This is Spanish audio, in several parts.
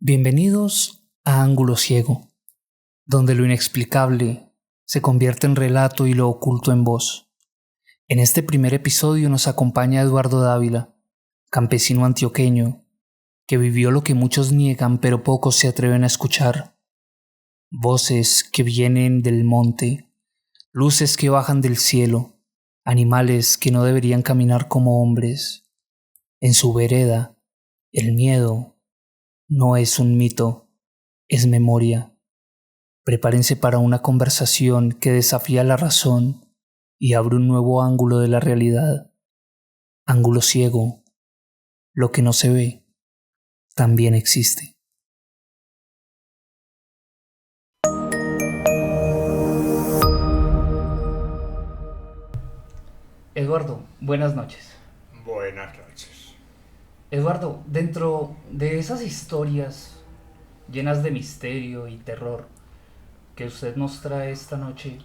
Bienvenidos a Ángulo Ciego, donde lo inexplicable se convierte en relato y lo oculto en voz. En este primer episodio nos acompaña Eduardo Dávila, campesino antioqueño, que vivió lo que muchos niegan pero pocos se atreven a escuchar. Voces que vienen del monte, luces que bajan del cielo, animales que no deberían caminar como hombres. En su vereda, el miedo no es un mito, es memoria. Prepárense para una conversación que desafía la razón y abre un nuevo ángulo de la realidad. Ángulo ciego. Lo que no se ve también existe. Eduardo, buenas noches. Buenas noches. Eduardo, dentro de esas historias llenas de misterio y terror que usted nos trae esta noche,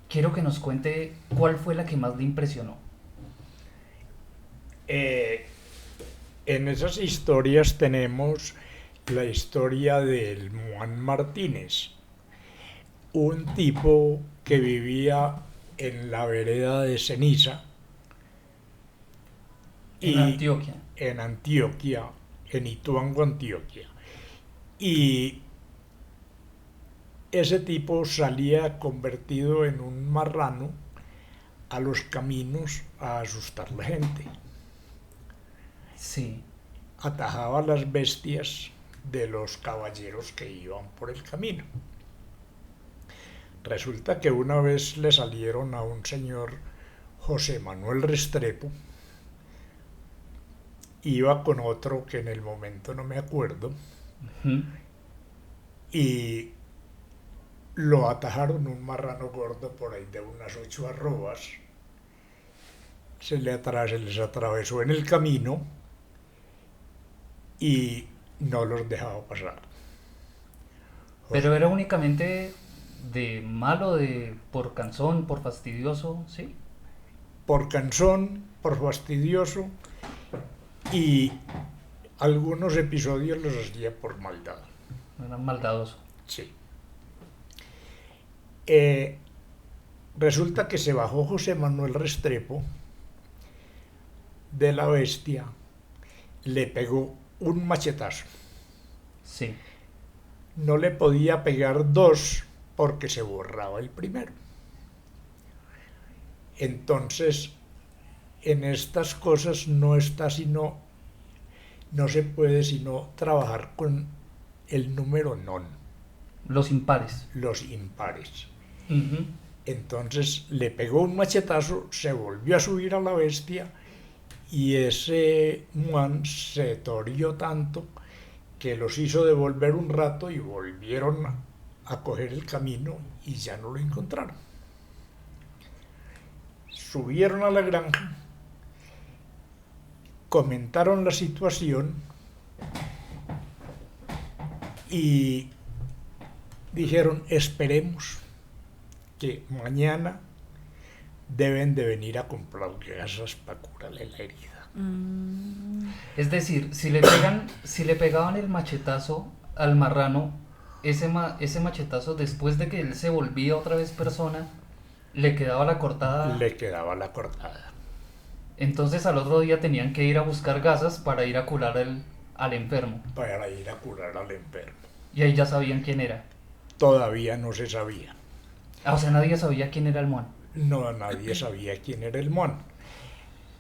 quiero que nos cuente cuál fue la que más le impresionó. En esas historias tenemos la historia del Juan Martínez, un tipo que vivía en la vereda de Ceniza En Antioquia. En Antioquia, en Ituango, Antioquia. Y ese tipo salía convertido en un marrano a los caminos a asustar a la gente. Sí. Atajaba las bestias de los caballeros que iban por el camino. Resulta que una vez le salieron a un señor José Manuel Restrepo, iba con otro que en el momento no me acuerdo, y lo atajaron un marrano gordo por ahí de unas 8 arrobas, se les atravesó en el camino y no los dejaba pasar. Pero era únicamente de malo, por cansón, por fastidioso, ¿sí? Por cansón, por fastidioso, y algunos episodios los hacía por maldad. Era maldadoso. Sí. Resulta que se bajó José Manuel Restrepo de la bestia, le pegó un machetazo. Sí. No le podía pegar dos porque se borraba el primero. Entonces, en estas cosas no se puede sino trabajar con el número non. Los impares. Los impares. Uh-huh. Entonces le pegó un machetazo, se volvió a subir a la bestia y ese Juan se torió tanto que los hizo devolver un rato y volvieron a coger el camino y ya no lo encontraron. Subieron a la granja, comentaron la situación y dijeron: esperemos que mañana deben de venir a comprar gasas para curarle la herida. Es decir, si le pegaban el machetazo al marrano, ese machetazo, después de que él se volvía otra vez persona, le quedaba la cortada. Le quedaba la cortada. Entonces al otro día tenían que ir a buscar gasas para ir a curar al enfermo. Para ir a curar al enfermo. Y ahí ya sabían quién era. Todavía no se sabía. O sea, nadie sabía quién era el Juan. No, nadie sabía quién era el Juan.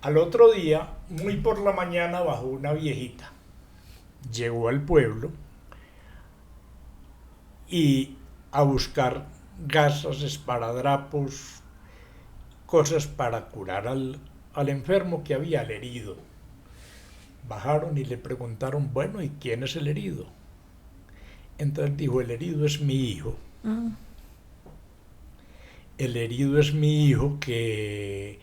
Al otro día, muy por la mañana, bajó una viejita. Llegó al pueblo y a buscar gasas, esparadrapos, cosas para curar al enfermo que había, al herido. Bajaron y le preguntaron: bueno, ¿y quién es el herido? Entonces dijo: el herido es mi hijo. El herido es mi hijo que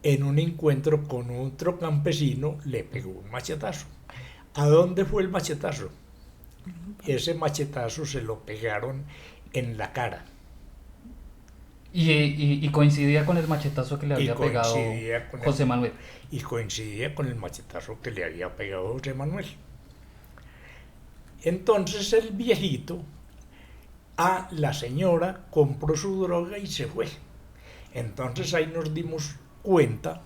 en un encuentro con otro campesino le pegó un machetazo. ¿A dónde fue el machetazo? Ese machetazo se lo pegaron en la cara. Y coincidía con el machetazo que le había pegado José Manuel. Y coincidía con el machetazo que le había pegado José Manuel. Entonces el viejito a la señora compró su droga y se fue. Entonces ahí nos dimos cuenta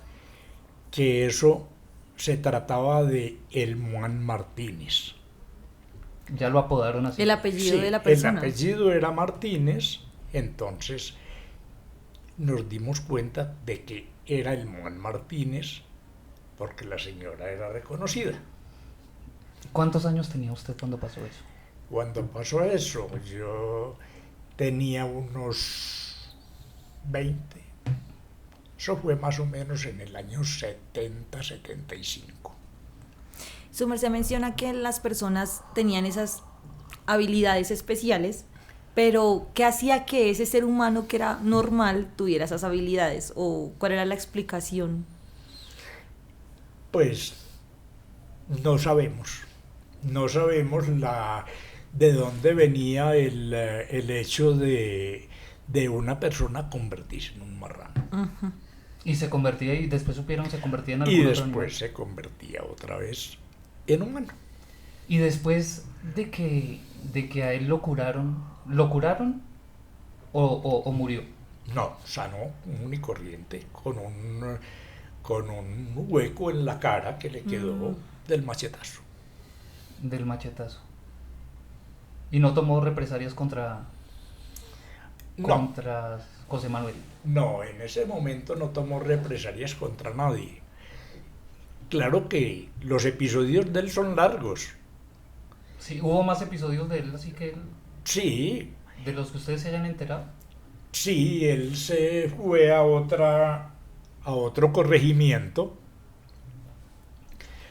que eso se trataba de el Juan Martínez. Ya lo apodaron así. El apellido Sí, de la persona. el apellido era Martínez, entonces nos dimos cuenta de que era el Juan Martínez porque la señora era reconocida. ¿Cuántos años tenía usted cuando pasó eso? Cuando pasó eso, yo tenía unos 20. Eso fue más o menos en el año 70, 75. Su merced menciona que las personas tenían esas habilidades especiales, pero ¿qué hacía que ese ser humano que era normal tuviera esas habilidades? ¿O cuál era la explicación? Pues no sabemos. No sabemos de dónde venía el hecho de una persona convertirse en un marrano. Y se convertía, y después supieron, se convertía en Y algún otro animal. después se convertía otra vez en humano. Y después de que a él ¿lo curaron o murió? No, sano, común y corriente, con un hueco en la cara que le quedó del machetazo. Del machetazo. Y no tomó represalias contra No, José Manuel. no, en ese momento no tomó represalias contra nadie. Claro que los episodios de él son largos. Sí, hubo más episodios de él, así que Sí, de los que ustedes se hayan enterado. sí, él se fue a otro corregimiento.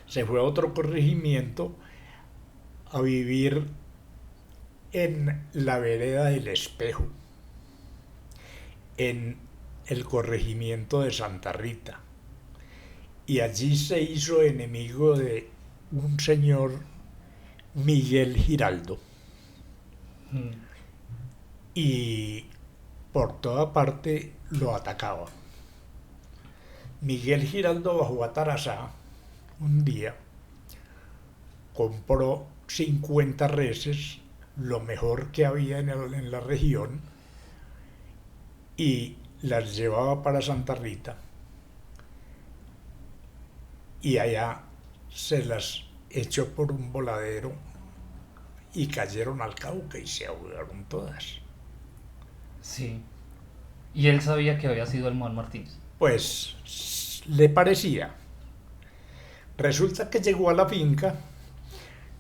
Se fue a otro corregimiento a vivir en la vereda del Espejo, en el corregimiento de Santa Rita. Y allí se hizo enemigo de un señor Miguel Giraldo. Y por toda parte lo atacaba. Miguel Giraldo bajó a Tarazá un día, compró 50 reses, lo mejor que había en la región, y las llevaba para Santa Rita. Y allá se las echó por un voladero y cayeron al Cauca y se ahogaron todas. Sí. Y él sabía que había sido el Juan Martínez. Pues le parecía. Resulta que llegó a la finca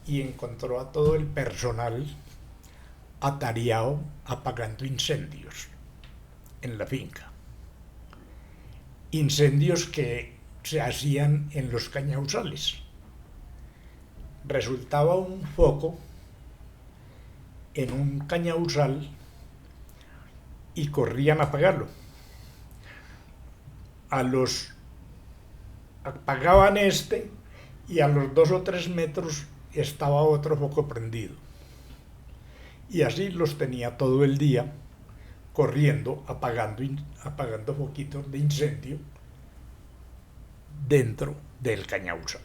y encontró a todo el personal atareado apagando incendios en la finca. Incendios que se hacían en los cañauzales. Resultaba un foco en un cañauzal y corrían a apagarlo. Apagaban este y a los 2 o 3 metros estaba otro foco prendido. Y así los tenía todo el día corriendo, apagando foquitos de incendio dentro del cañauzal.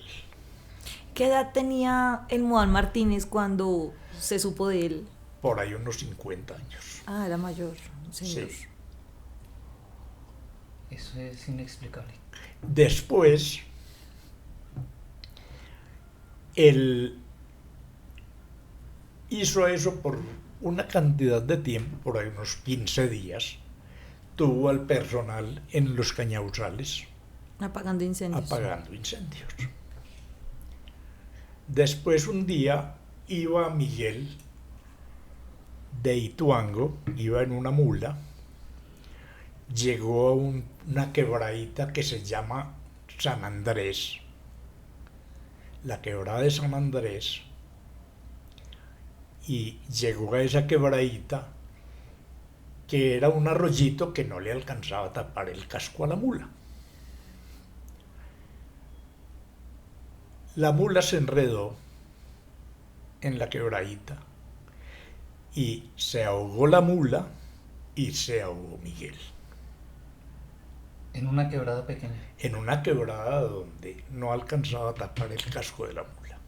¿Qué edad tenía el Juan Martínez cuando se supo de él? Por ahí unos 50 años. Ah, era mayor, señor. Sí. Eso es inexplicable. Después, él hizo eso por una cantidad de tiempo, por ahí unos 15 días. Tuvo al personal en los cañauzales Apagando incendios. apagando incendios. Después un día iba Miguel de Ituango, iba en una mula, llegó a una quebradita que se llama San Andrés, la quebrada de San Andrés, y llegó a esa quebradita que era un arroyito que no le alcanzaba a tapar el casco a la mula. La mula se enredó en la quebradita y se ahogó la mula y se ahogó Miguel. En una quebrada pequeña. En una quebrada donde no alcanzaba a tapar el casco de la mula.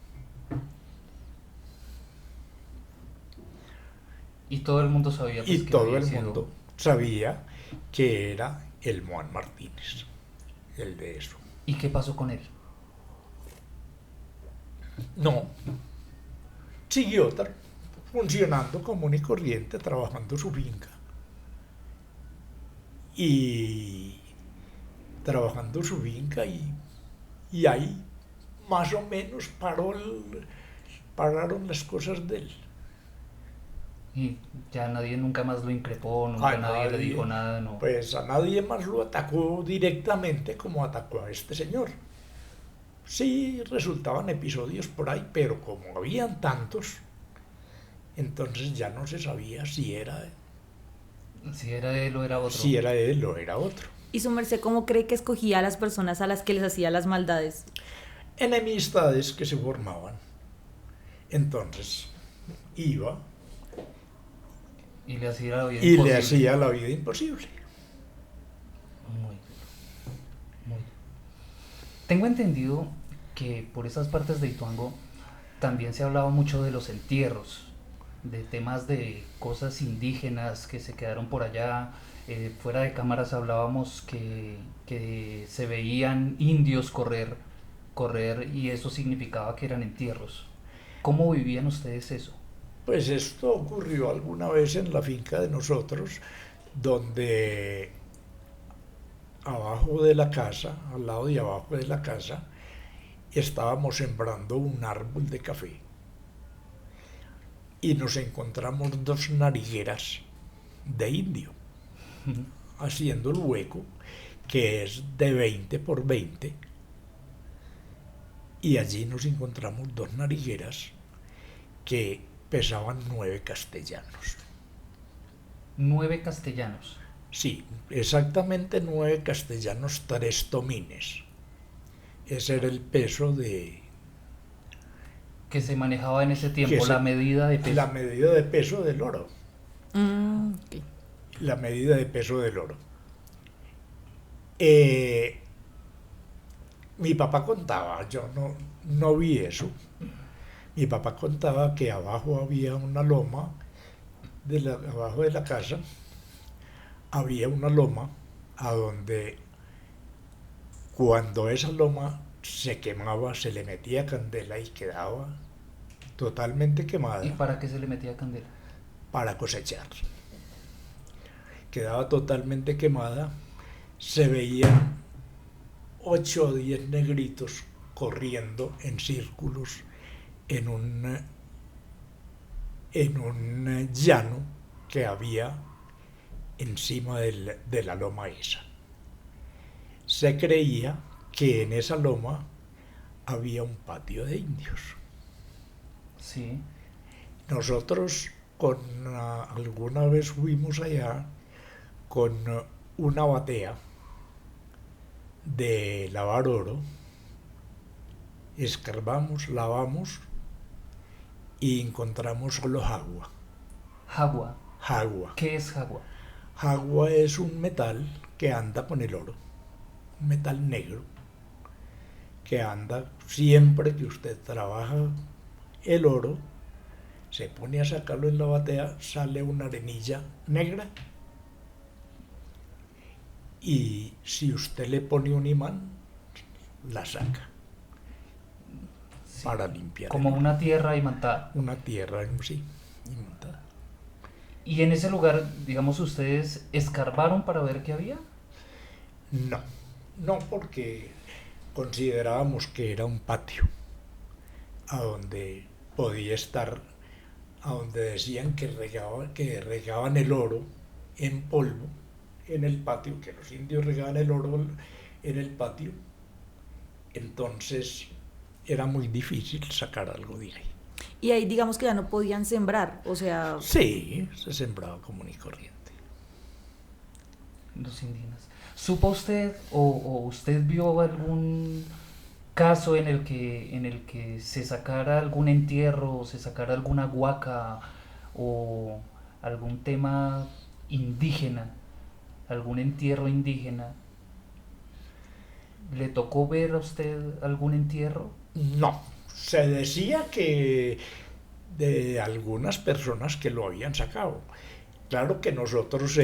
Y todo el mundo sabía, pues, Y que todo había el sido... mundo sabía que era el Moan Martínez, el de eso. ¿Y qué pasó con él? No, siguió funcionando común y corriente, trabajando su finca. Y trabajando su finca y ahí más o menos pararon las cosas de él. Y ya nadie nunca más lo increpó, nunca A nadie le nadie, dijo nada, no. pues a nadie más lo atacó directamente como atacó a este señor. Sí, resultaban episodios por ahí, pero como habían tantos, entonces ya no se sabía si era él o era otro. si era él o era otro. ¿Y su merced cómo cree que escogía a las personas a las que les hacía las maldades? Enemistades que se formaban. Entonces iba Y le hacía la vida y le imposible. hacía la vida imposible. Muy, muy. Tengo entendido que por esas partes de Ituango también se hablaba mucho de los entierros, de temas de cosas indígenas que se quedaron por allá. Fuera de cámaras hablábamos que se veían indios correr y eso significaba que eran entierros. ¿Cómo vivían ustedes eso? Pues esto ocurrió alguna vez en la finca de nosotros, donde abajo de la casa, al lado de abajo de la casa, estábamos sembrando un árbol de café. Y nos encontramos dos narigueras de indio, haciendo el hueco, que es de 20 por 20. Y allí nos encontramos dos narigueras que pesaban 9 castellanos. 9 castellanos. Sí, exactamente 9 castellanos, 3 tomines. Ese era el peso Que se manejaba en ese tiempo, que la medida de peso. La medida de peso del oro. Ok. La medida de peso del oro. Mi papá contaba, yo no vi eso. Mi papá contaba que abajo había una loma, abajo de la casa, había una loma a donde cuando esa loma se quemaba se le metía candela y quedaba totalmente quemada. ¿Y para qué se le metía candela? Para cosechar. Quedaba totalmente quemada, se veían 8 o 10 negritos corriendo en círculos en un llano que había encima de la loma esa. Se creía que en esa loma había un patio de indios. Sí. Nosotros alguna vez fuimos allá con una batea de lavar oro, escarbamos, lavamos y encontramos solo jagua. Jagua. Jagua. ¿Qué es jagua? Jagua es un metal que anda con el oro, un metal negro que anda siempre que usted trabaja el oro, se pone a sacarlo en la batea, sale una arenilla negra y si usted le pone un imán, la saca. Sí, para limpiar. Como una tierra imantada. Una tierra, sí, imantada. ¿Y en ese lugar, digamos, ustedes escarbaron para ver qué había? No porque considerábamos que era un patio a donde podía estar, a donde decían que regaban el oro en polvo en el patio, que los indios regaban el oro en el patio. Entonces era muy difícil sacar algo de ahí. Y ahí digamos que ya no podían sembrar, o sea... Sí, se sembraba común y corriente. Los indígenas. ¿Supo usted o usted vio algún caso en el que se sacara algún entierro, o se sacara alguna huaca o algún tema indígena, algún entierro indígena? ¿Le tocó ver a usted algún entierro? No, se decía que de algunas personas que lo habían sacado. Claro que nosotros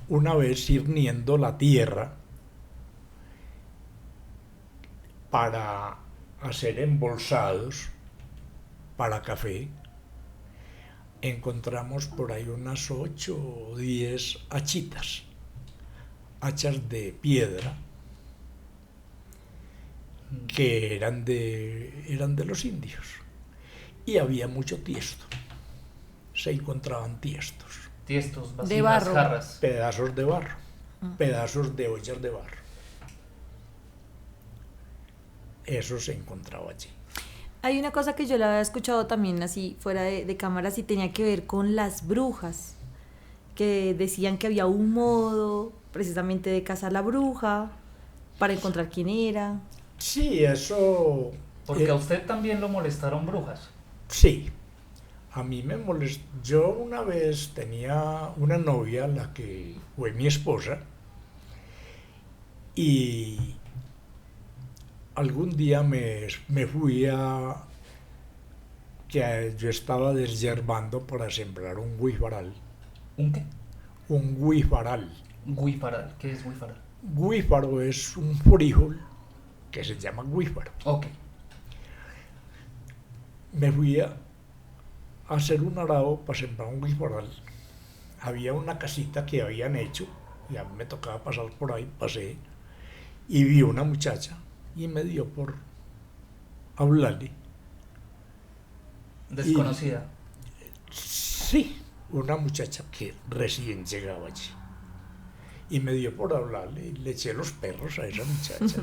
una vez hirniendo la tierra para hacer embolsados para café, encontramos por ahí unas 8 o 10 hachitas, hachas de piedra, que eran de los indios. Y había mucho tiesto. Se encontraban tiestos. Tiestos, vasijas, De barro. jarras. Pedazos de barro, pedazos de ollas de barro. Eso se encontraba allí. Hay una cosa que yo la había escuchado también así fuera de cámaras y tenía que ver con las brujas, que decían que había un modo precisamente de cazar la bruja para encontrar quién era. Sí, eso... Porque a usted también lo molestaron brujas. Sí, a mí me molestó. Yo una vez tenía una novia, la que fue mi esposa, y algún día me fui que yo estaba desyerbando para sembrar un guifaral. ¿Un qué? Un guifaral. Guifaral. ¿Qué es guifaral? Guífaro es un frijol que se llama guífaro. Ok. Me fui a hacer un arado para sembrar un guifaral. Había una casita que habían hecho, ya me tocaba pasar por ahí, pasé, y vi una muchacha y me dio por hablarle. Desconocida. Sí, una muchacha que recién llegaba allí. Y me dio por hablarle y le eché los perros a esa muchacha.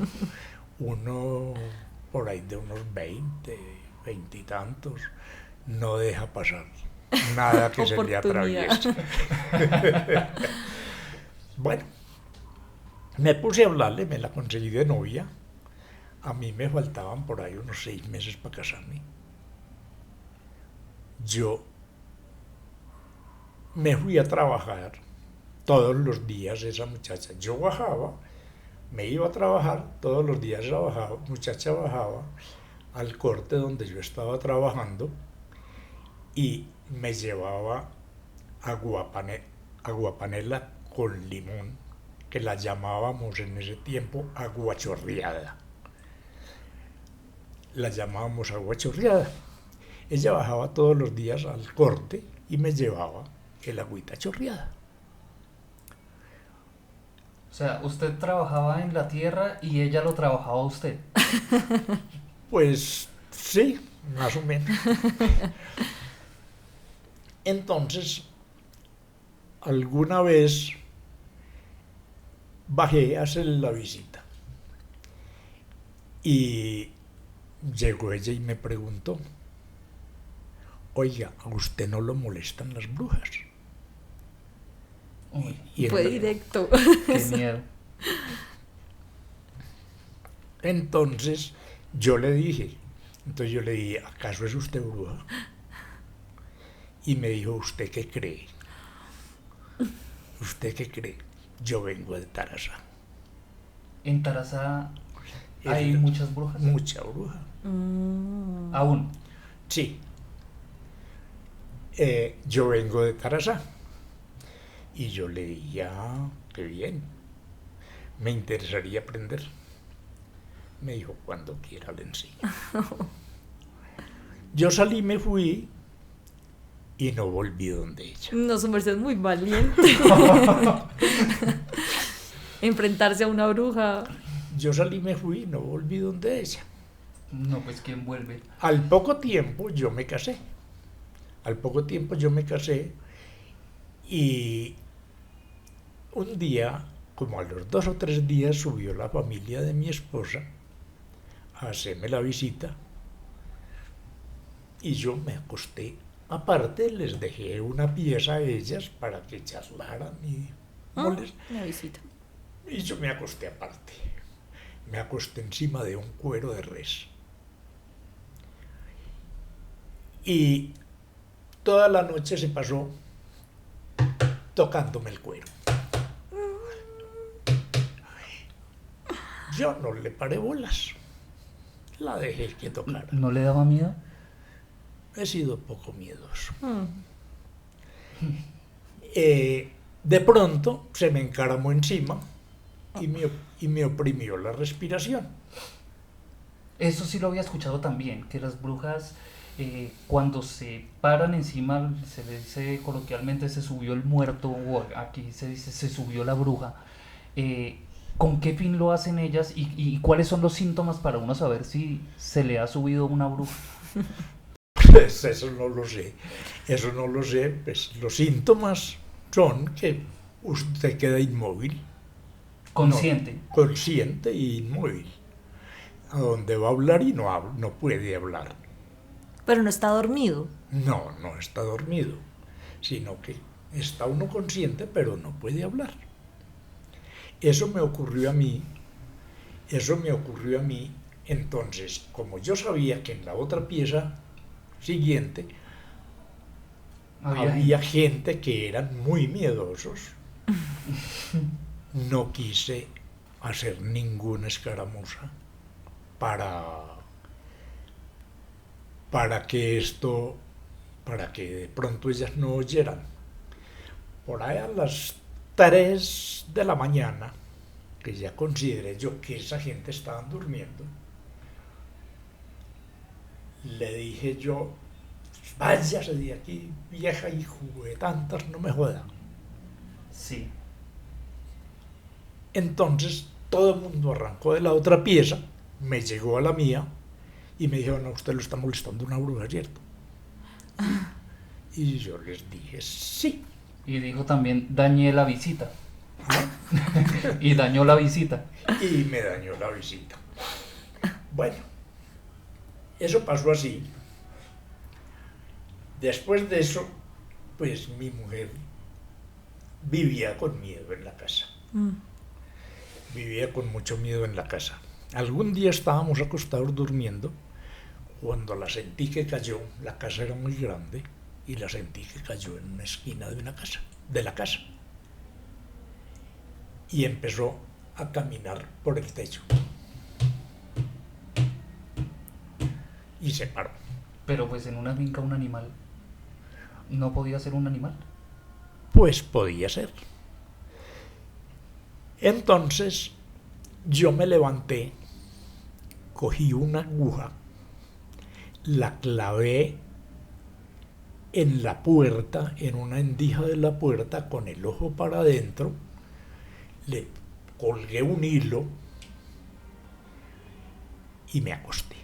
Uno por ahí de unos 20 y tantos, no deja pasar nada que se le atraviese. Bueno, me puse a hablarle, me la conseguí de novia. A mí me faltaban por ahí unos 6 meses para casarme. Yo me fui a trabajar todos los días esa muchacha. Yo bajaba, me iba a trabajar, todos los días esa muchacha bajaba al corte donde yo estaba trabajando y me llevaba aguapanela con limón, que la llamábamos en ese tiempo agua chorreada. La llamábamos agua chorreada. Ella bajaba todos los días al corte y me llevaba el agüita chorreada. O sea, usted trabajaba en la tierra y ella lo trabajaba a usted. Pues sí, más o menos. Entonces, alguna vez bajé a hacerle la visita y llegó ella y me preguntó: oiga, ¿a usted no lo molestan las brujas? Uy, Fue directo. qué miedo. Entonces yo le dije, ¿acaso es usted bruja? Y me dijo: ¿usted qué cree? ¿Usted qué cree? Yo vengo de Tarazá. ¿En Tarazá hay muchas brujas? Mucha bruja. Aún. Sí. Yo vengo de Tarazá. Y yo le dije: ah, qué bien. Me interesaría aprender. Me dijo: cuando quiera le enseño. Yo salí, me fui y no volví donde ella. No, su merced es muy valiente. Enfrentarse a una bruja. Yo salí, me fui y no volví donde ella. No, pues ¿quién vuelve? Al poco tiempo yo me casé. Y un día, como a los 2 o 3 días, subió la familia de mi esposa a hacerme la visita y yo me acosté. Aparte, les dejé una pieza a ellas para que charlaran y Una visita. Y yo me acosté aparte. Me acosté encima de un cuero de res. Y toda la noche se pasó tocándome el cuero. Yo no le paré bolas. La dejé que tocara. ¿No le daba miedo? he sido poco miedoso. Mm. De pronto se me encaramó encima y me oprimió la respiración. Eso sí lo había escuchado también, que las brujas cuando se paran encima, se le dice coloquialmente se subió el muerto, o aquí se dice se subió la bruja. ¿Con qué fin lo hacen ellas y cuáles son los síntomas para uno saber si se le ha subido una bruja? Pues eso no lo sé. Pues los síntomas son que usted queda inmóvil. Consciente. No, consciente e inmóvil. A donde va a hablar y no puede hablar. Pero no está dormido. No está dormido, sino que está uno consciente, pero no puede hablar. Eso me ocurrió a mí. Entonces, como yo sabía que en la otra pieza siguiente había gente que eran muy miedosos, no quise hacer ninguna escaramuza para que de pronto ellas no oyeran. Por ahí a las 3 de la mañana, que ya consideré yo que esa gente estaba durmiendo, le dije yo, váyase de aquí, vieja hijo de tantas, no me joda. Sí. Entonces todo el mundo arrancó de la otra pieza, me llegó a la mía y me dijo, no, usted lo está molestando una bruja, ¿cierto? Y yo les dije, sí. Y dijo también, dañé la visita. Y dañó la visita. Y me dañó la visita. Bueno, eso pasó así. Después de eso, pues mi mujer vivía con miedo en la casa. Vivía con mucho miedo en la casa. Algún día estábamos acostados durmiendo cuando la sentí que cayó. La casa era muy grande y la sentí que cayó en una esquina de la casa. Y empezó a caminar por el techo. Y se paró. Pero pues en una finca un animal, ¿no podía ser un animal? Pues podía ser. Entonces yo me levanté, cogí una aguja, la clavé en la puerta, en una endija de la puerta, con el ojo para adentro, le colgué un hilo y me acosté.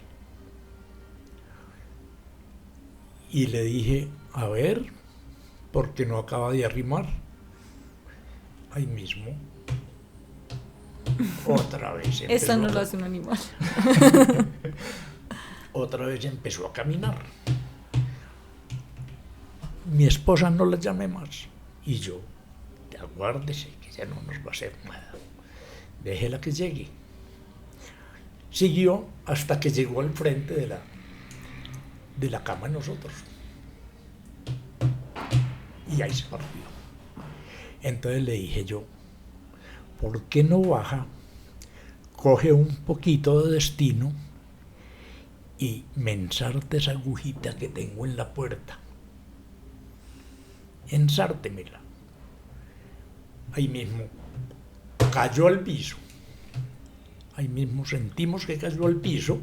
Y le dije, a ver, ¿por qué no acaba de arrimar? Ahí mismo. Otra vez empezó. Eso no lo hace un animal. Otra vez empezó a caminar. Mi esposa no la llamé más. Y yo, aguárdese, que ya no nos va a hacer nada. Déjela que llegue. Siguió hasta que llegó al frente de la cama de nosotros. Y ahí se partió. Entonces le dije yo, ¿por qué no baja, coge un poquito de destino y me ensarte esa agujita que tengo en la puerta? Ensártemela. Ahí mismo cayó al piso. Ahí mismo sentimos que cayó al piso.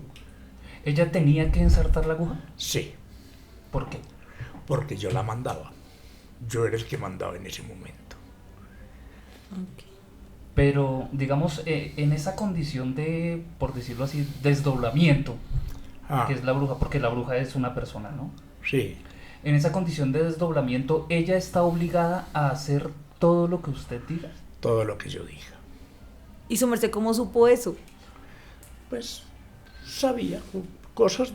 ¿Ella tenía que ensartar la aguja? Sí. ¿Por qué? Porque yo la mandaba. Yo era el que mandaba en ese momento. Okay. Pero, digamos, en esa condición de, por decirlo así, desdoblamiento, que es la bruja, porque la bruja es una persona, ¿no? Sí. En esa condición de desdoblamiento, ¿ella está obligada a hacer todo lo que usted diga? Todo lo que yo diga. ¿Y su merced cómo supo eso? Pues sabía cosas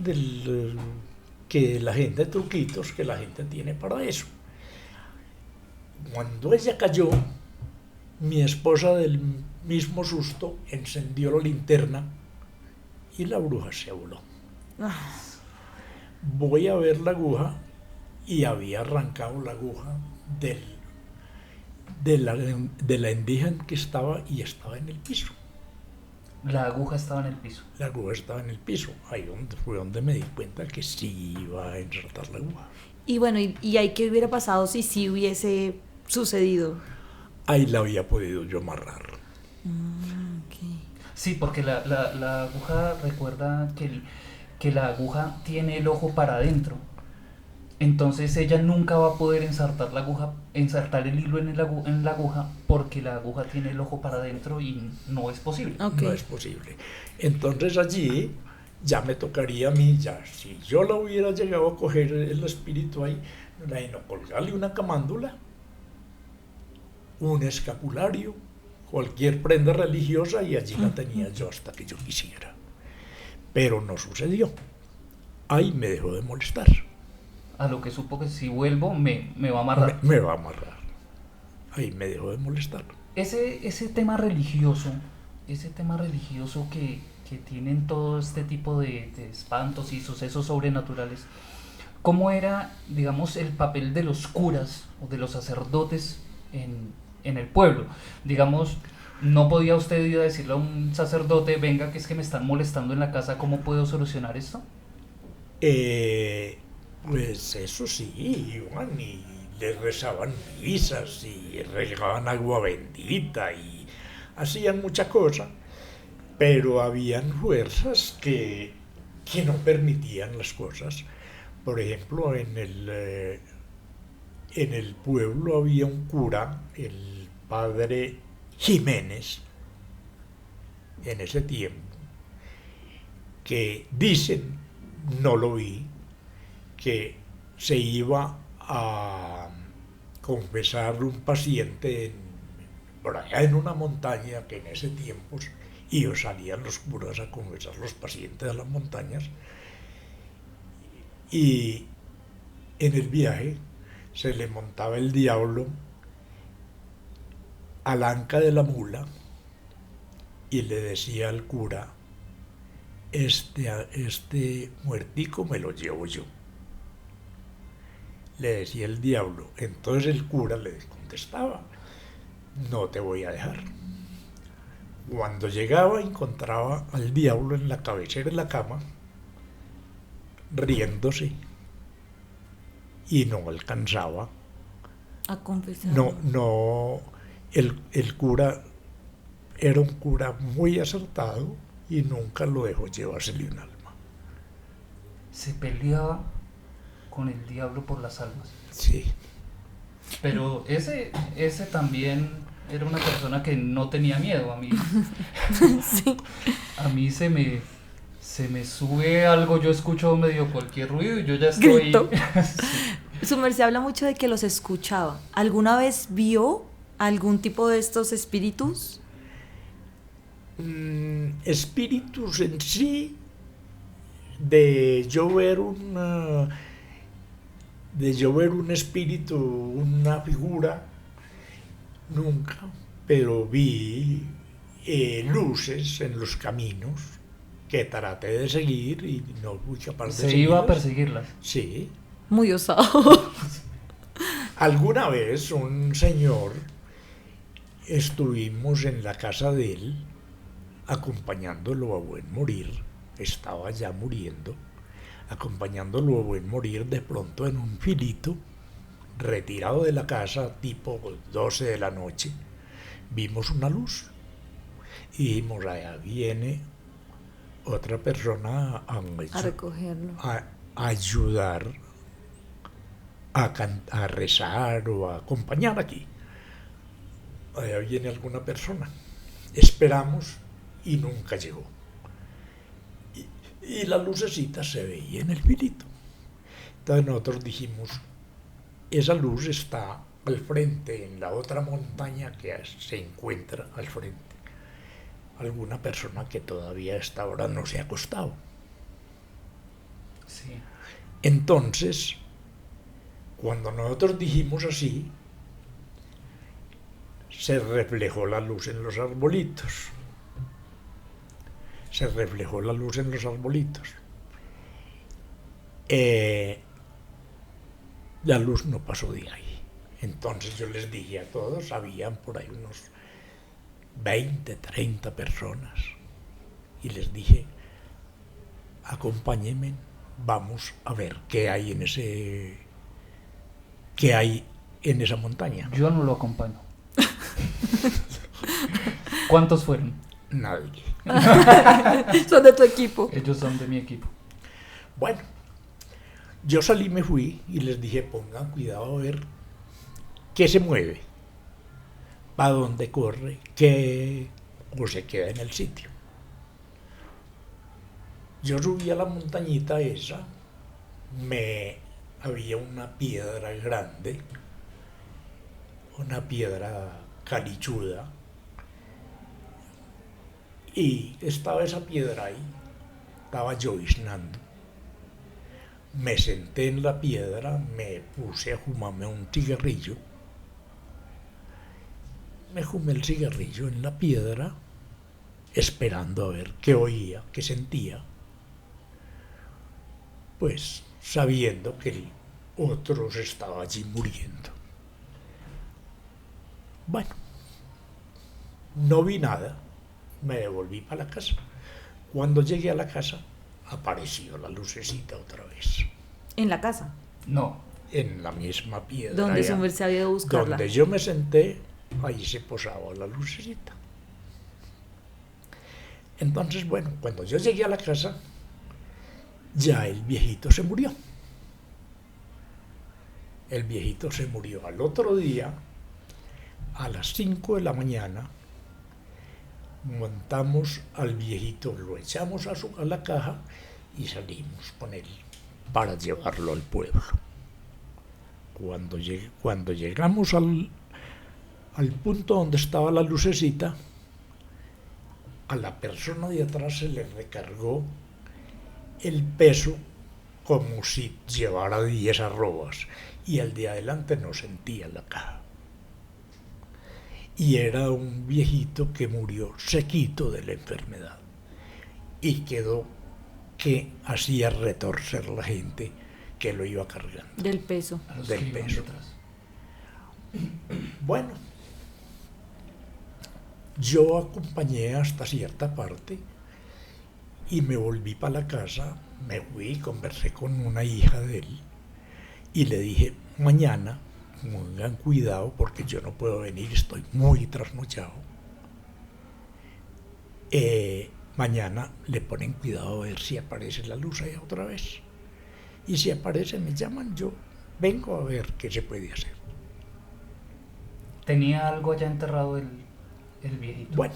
que la gente, truquitos que la gente tiene para eso. Cuando ella cayó, mi esposa del mismo susto encendió la linterna y la bruja se voló. Voy a ver la aguja y había arrancado la aguja de la endija en que estaba y estaba en el piso. La aguja estaba en el piso. La aguja estaba en el piso. Ahí fue donde me di cuenta que sí iba a insertar la aguja. Y bueno, ¿y ahí qué hubiera pasado si sí hubiese sucedido? Ahí la había podido yo amarrar. Okay. Sí, porque la aguja, recuerda que la aguja tiene el ojo para adentro. Entonces ella nunca va a poder insertar el hilo en la aguja, porque la aguja tiene el ojo para adentro y no es posible. Okay. No es posible. Entonces allí ya me tocaría a mí, ya si yo la hubiera llegado a coger el espíritu ahí, no colgarle una camándula, un escapulario, cualquier prenda religiosa, y allí la tenía yo hasta que yo quisiera. Pero no sucedió. Ahí me dejó de molestar. A lo que supo que si vuelvo me va a amarrar. Me va a amarrar. Ahí me dejó de molestar. Ese tema religioso que tienen todo este tipo de espantos y sucesos sobrenaturales, ¿cómo era, digamos, el papel de los curas o de los sacerdotes en el pueblo? Digamos, ¿no podía usted ir a decirle a un sacerdote, venga, que es que me están molestando en la casa, ¿cómo puedo solucionar esto? Pues eso sí, iban y les rezaban misas y regaban agua bendita y hacían mucha cosa, pero habían fuerzas que no permitían las cosas. Por ejemplo, en el pueblo había un cura, el padre Jiménez, en ese tiempo, que dicen, no lo vi, que se iba a confesar un paciente por allá en una montaña, que en ese tiempo salían los curas a confesar los pacientes a las montañas, y en el viaje se le montaba el diablo al anca de la mula y le decía al cura, este muertico me lo llevo yo. Le decía el diablo. Entonces el cura le contestaba, no te voy a dejar. Cuando llegaba encontraba al diablo en la cabecera de la cama, riéndose, y no alcanzaba A confesar. No, el cura era un cura muy acertado y nunca lo dejó llevársele un alma. Se peleaba con el diablo por las almas. Sí. Pero ese también era una persona que no tenía miedo. A mí, Sí. a mí se me sube algo, yo escucho medio cualquier ruido y yo ya estoy... Grito. Su merced habla mucho de que los escuchaba. ¿Alguna vez vio algún tipo de estos espíritus? Espíritus en sí, de yo ver un espíritu, una figura, nunca, pero vi luces en los caminos que traté de seguir y no fui capaz de seguirlas. Se iba a perseguirlas. Sí. Muy osado. Alguna vez un señor, estuvimos en la casa de él, acompañándolo a buen morir, estaba ya muriendo, acompañándolo a buen morir, de pronto en un filito, retirado de la casa, tipo 12 de la noche, vimos una luz y dijimos, allá viene otra persona A recogerlo. a ayudar, a rezar o a acompañar aquí. Allá viene alguna persona. Esperamos y nunca llegó. Y la lucecita se veía en el filito. Entonces nosotros dijimos, esa luz está al frente, en la otra montaña que se encuentra al frente. Alguna persona que todavía a esta hora no se ha acostado. Sí. Entonces, cuando nosotros dijimos así, se reflejó la luz en los arbolitos. Se reflejó la luz en los arbolitos. La luz no pasó de ahí. Entonces yo les dije a todos, habían por ahí unos 20, 30 personas y les dije, acompáñenme, vamos a ver qué hay en esa montaña. Yo no lo acompaño. ¿Cuántos fueron? Nadie. Son de tu equipo. Ellos son de mi equipo. Bueno, yo salí, me fui y les dije, pongan cuidado a ver qué se mueve, para dónde corre, o se queda en el sitio. Yo subí a la montañita esa, había una piedra grande, una piedra calichuda, y estaba esa piedra ahí, estaba lloviznando. Me senté en la piedra, me puse a fumarme un cigarrillo, me fumé el cigarrillo en la piedra, esperando a ver qué oía, qué sentía, pues sabiendo que el otro se estaba allí muriendo. Bueno, no vi nada, me devolví para la casa. Cuando llegué a la casa, apareció la lucecita otra vez, En la casa, No. en la misma piedra. donde su allá, merced había ido a buscarla. donde yo me senté, ahí se posaba la lucecita. Entonces, bueno, cuando yo llegué a la casa, ya el viejito se murió. El viejito se murió al otro día, a las 5 de la mañana, montamos al viejito, lo echamos a la caja y salimos con él para llevarlo al pueblo. Cuando llegamos al punto donde estaba la lucecita, a la persona de atrás se le recargó el peso como si llevara 10 arrobas y el de adelante no sentía la caja. Y era un viejito que murió sequito de la enfermedad y quedó que hacía retorcer la gente que lo iba cargando. Del peso. A los Del que iban peso. detrás. Bueno, yo acompañé hasta cierta parte y me volví para la casa, me fui y conversé con una hija de él y le dije, mañana tengan cuidado porque yo no puedo venir, estoy muy trasnochado. Mañana le ponen cuidado a ver si aparece la luz ahí otra vez. Y si aparece me llaman, yo vengo a ver qué se puede hacer. ¿Tenía algo ya enterrado el viejito? Bueno,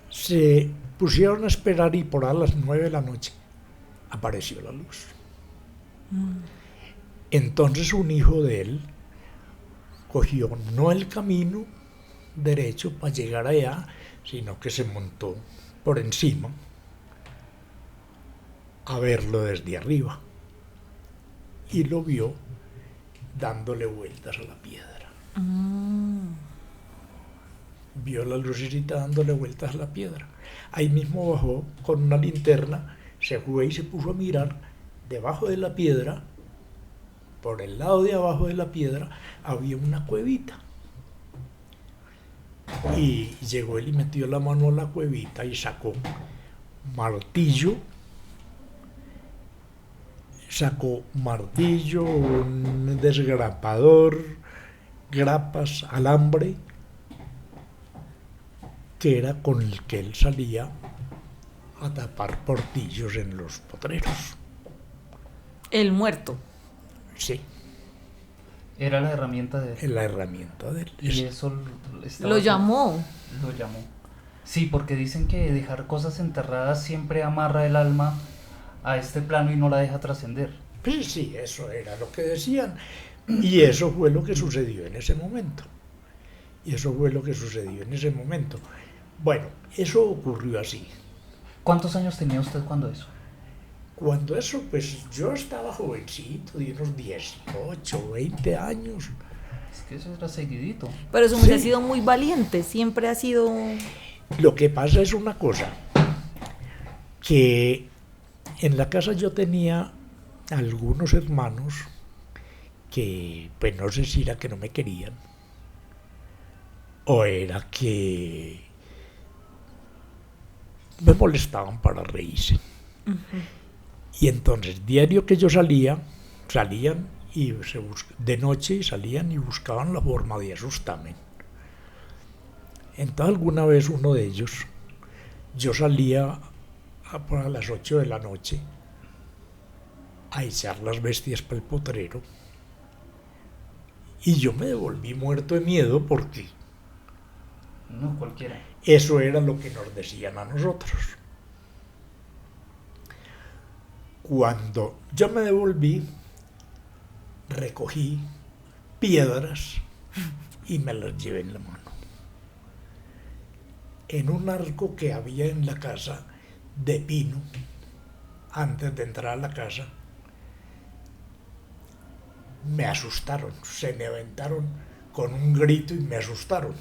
se pusieron a esperar y por a las 9 de la noche apareció la luz. Entonces un hijo de él cogió no el camino derecho para llegar allá, sino que se montó por encima a verlo desde arriba y lo vio dándole vueltas a la piedra. Vio la lucecita dándole vueltas a la piedra. Ahí mismo bajó con una linterna, se fue y se puso a mirar debajo de la piedra. Por el lado de abajo de la piedra había una cuevita. Y llegó él y metió la mano a la cuevita y sacó martillo, un desgrapador, grapas, alambre, que era con el que él salía a tapar portillos en los potreros. El muerto. Sí, Era la herramienta de él. es la herramienta de él. Y eso Lo llamó. Lo llamó. Sí, porque dicen que dejar cosas enterradas siempre amarra el alma a este plano y no la deja trascender. Sí, eso era lo que decían. Y eso fue lo que sucedió en ese momento. Bueno, eso ocurrió así. ¿Cuántos años tenía usted cuando eso? Cuando eso, pues yo estaba jovencito, de unos 18, 20 años. Es que eso era seguidito. Pero su merced ha Sí. sido muy valiente, siempre ha sido... Lo que pasa es una cosa, que en la casa yo tenía algunos hermanos que, pues no sé si era que no me querían, o era que me molestaban para reírse. Y entonces, diario que yo salían y de noche y salían y buscaban la forma de asustarme. Entonces, alguna vez uno de ellos, yo salía a las 8 de la noche a echar las bestias para el potrero y yo me devolví muerto de miedo porque No, cualquiera. eso era lo que nos decían a nosotros. Cuando yo me devolví, recogí piedras y me las llevé en la mano. En un arco que había en la casa de pino, antes de entrar a la casa, me asustaron, se me aventaron con un grito y me asustaron.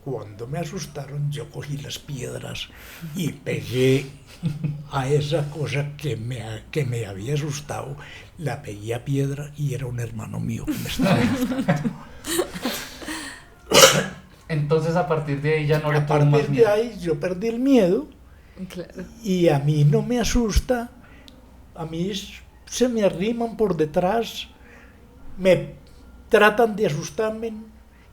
Cuando me asustaron, yo cogí las piedras y pegué a esa cosa que me había asustado, la pegué a piedra y era un hermano mío que me estaba asustando. Entonces a partir de ahí ya no le A tuvo más partir de miedo. ahí yo perdí el miedo Claro. y a mí no me asusta, a mí se me arriman por detrás, me tratan de asustarme,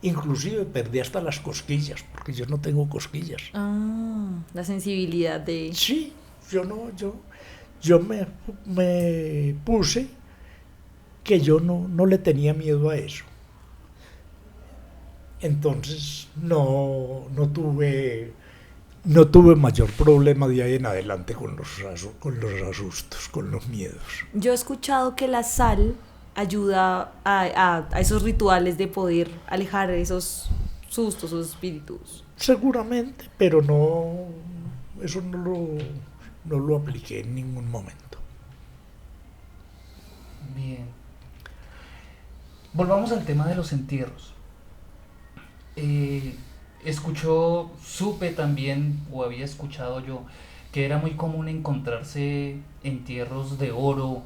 inclusive perdí hasta las cosquillas, porque yo no tengo cosquillas. Ah, la sensibilidad de... Sí, yo me puse que yo no le tenía miedo a eso. Entonces no tuve mayor problema de ahí en adelante con los asustos, con los miedos. Yo he escuchado que la sal ayuda a esos rituales de poder alejar esos sustos, esos espíritus. Seguramente, pero eso no lo apliqué en ningún momento. Bien. Volvamos al tema de los entierros. Supe también, o había escuchado yo, que era muy común encontrarse entierros de oro,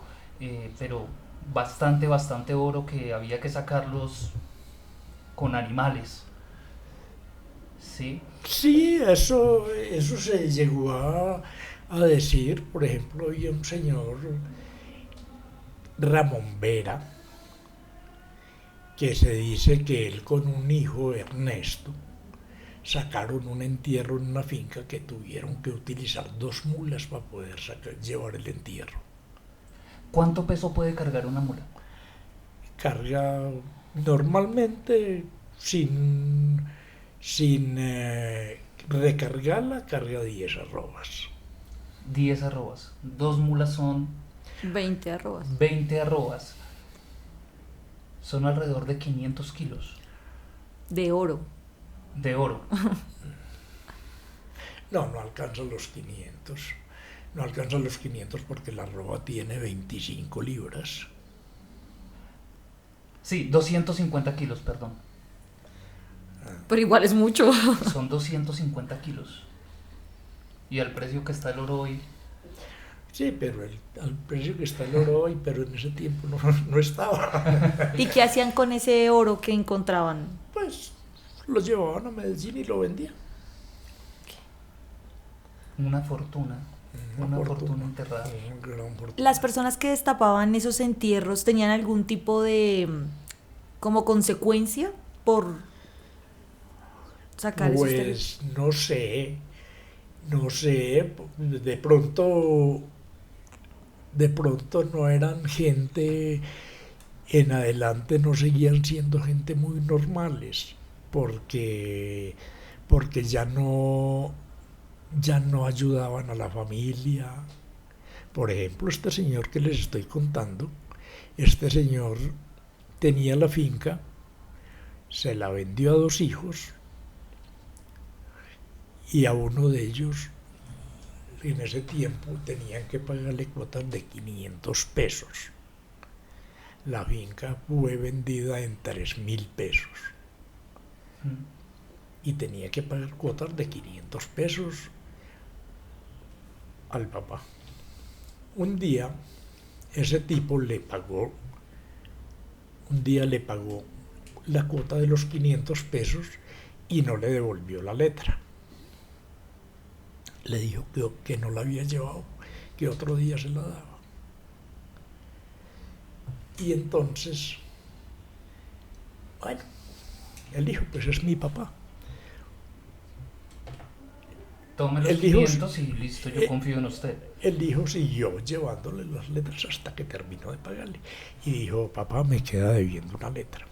pero bastante oro, que había que sacarlos con animales. ¿Sí? Sí, eso se llegó a decir. Por ejemplo, había un señor, Ramón Vera, que se dice que él con un hijo, Ernesto, sacaron un entierro en una finca que tuvieron que utilizar 2 mulas para poder llevar el entierro. ¿Cuánto peso puede cargar una mula? Carga normalmente sin recargarla, carga 10 arrobas. 10 arrobas. 2 mulas son 20 arrobas. 20 arrobas. Son alrededor de 500 kilos De oro. de oro. No alcanza los 500. No alcanza los 500 porque la arroba tiene 25 libras. Sí, 250 kilos, perdón. Pero igual es mucho. Son 250 kilos. Y al precio que está el oro hoy, Sí, pero al precio que está el oro hoy, pero en ese tiempo no estaba. ¿Y qué hacían con ese oro que encontraban? Pues lo llevaban a Medellín y lo vendían. una fortuna. Una fortuna enterrada. Una gran fortuna. ¿Las personas que destapaban esos entierros tenían algún tipo de como consecuencia por sacar esos temas? Pues no sé, de pronto no eran gente, en adelante no seguían siendo gente muy normales, porque ya no ayudaban a la familia. Por ejemplo, este señor que les estoy contando, este señor tenía la finca, se la vendió a 2 hijos, y a uno de ellos en ese tiempo tenían que pagarle cuotas de 500 pesos. La finca fue vendida en 3.000 pesos y tenía que pagar cuotas de 500 pesos al papá. Un día ese tipo le pagó la cuota de los 500 pesos y no le devolvió la letra. Le dijo que no la había llevado, que otro día se la daba. Y entonces, bueno, él dijo, pues es mi papá. Tome los Él dijo, 500 y listo, yo confío en usted. El hijo siguió llevándole las letras hasta que terminó de pagarle. Y dijo, papá, me queda debiendo una letra.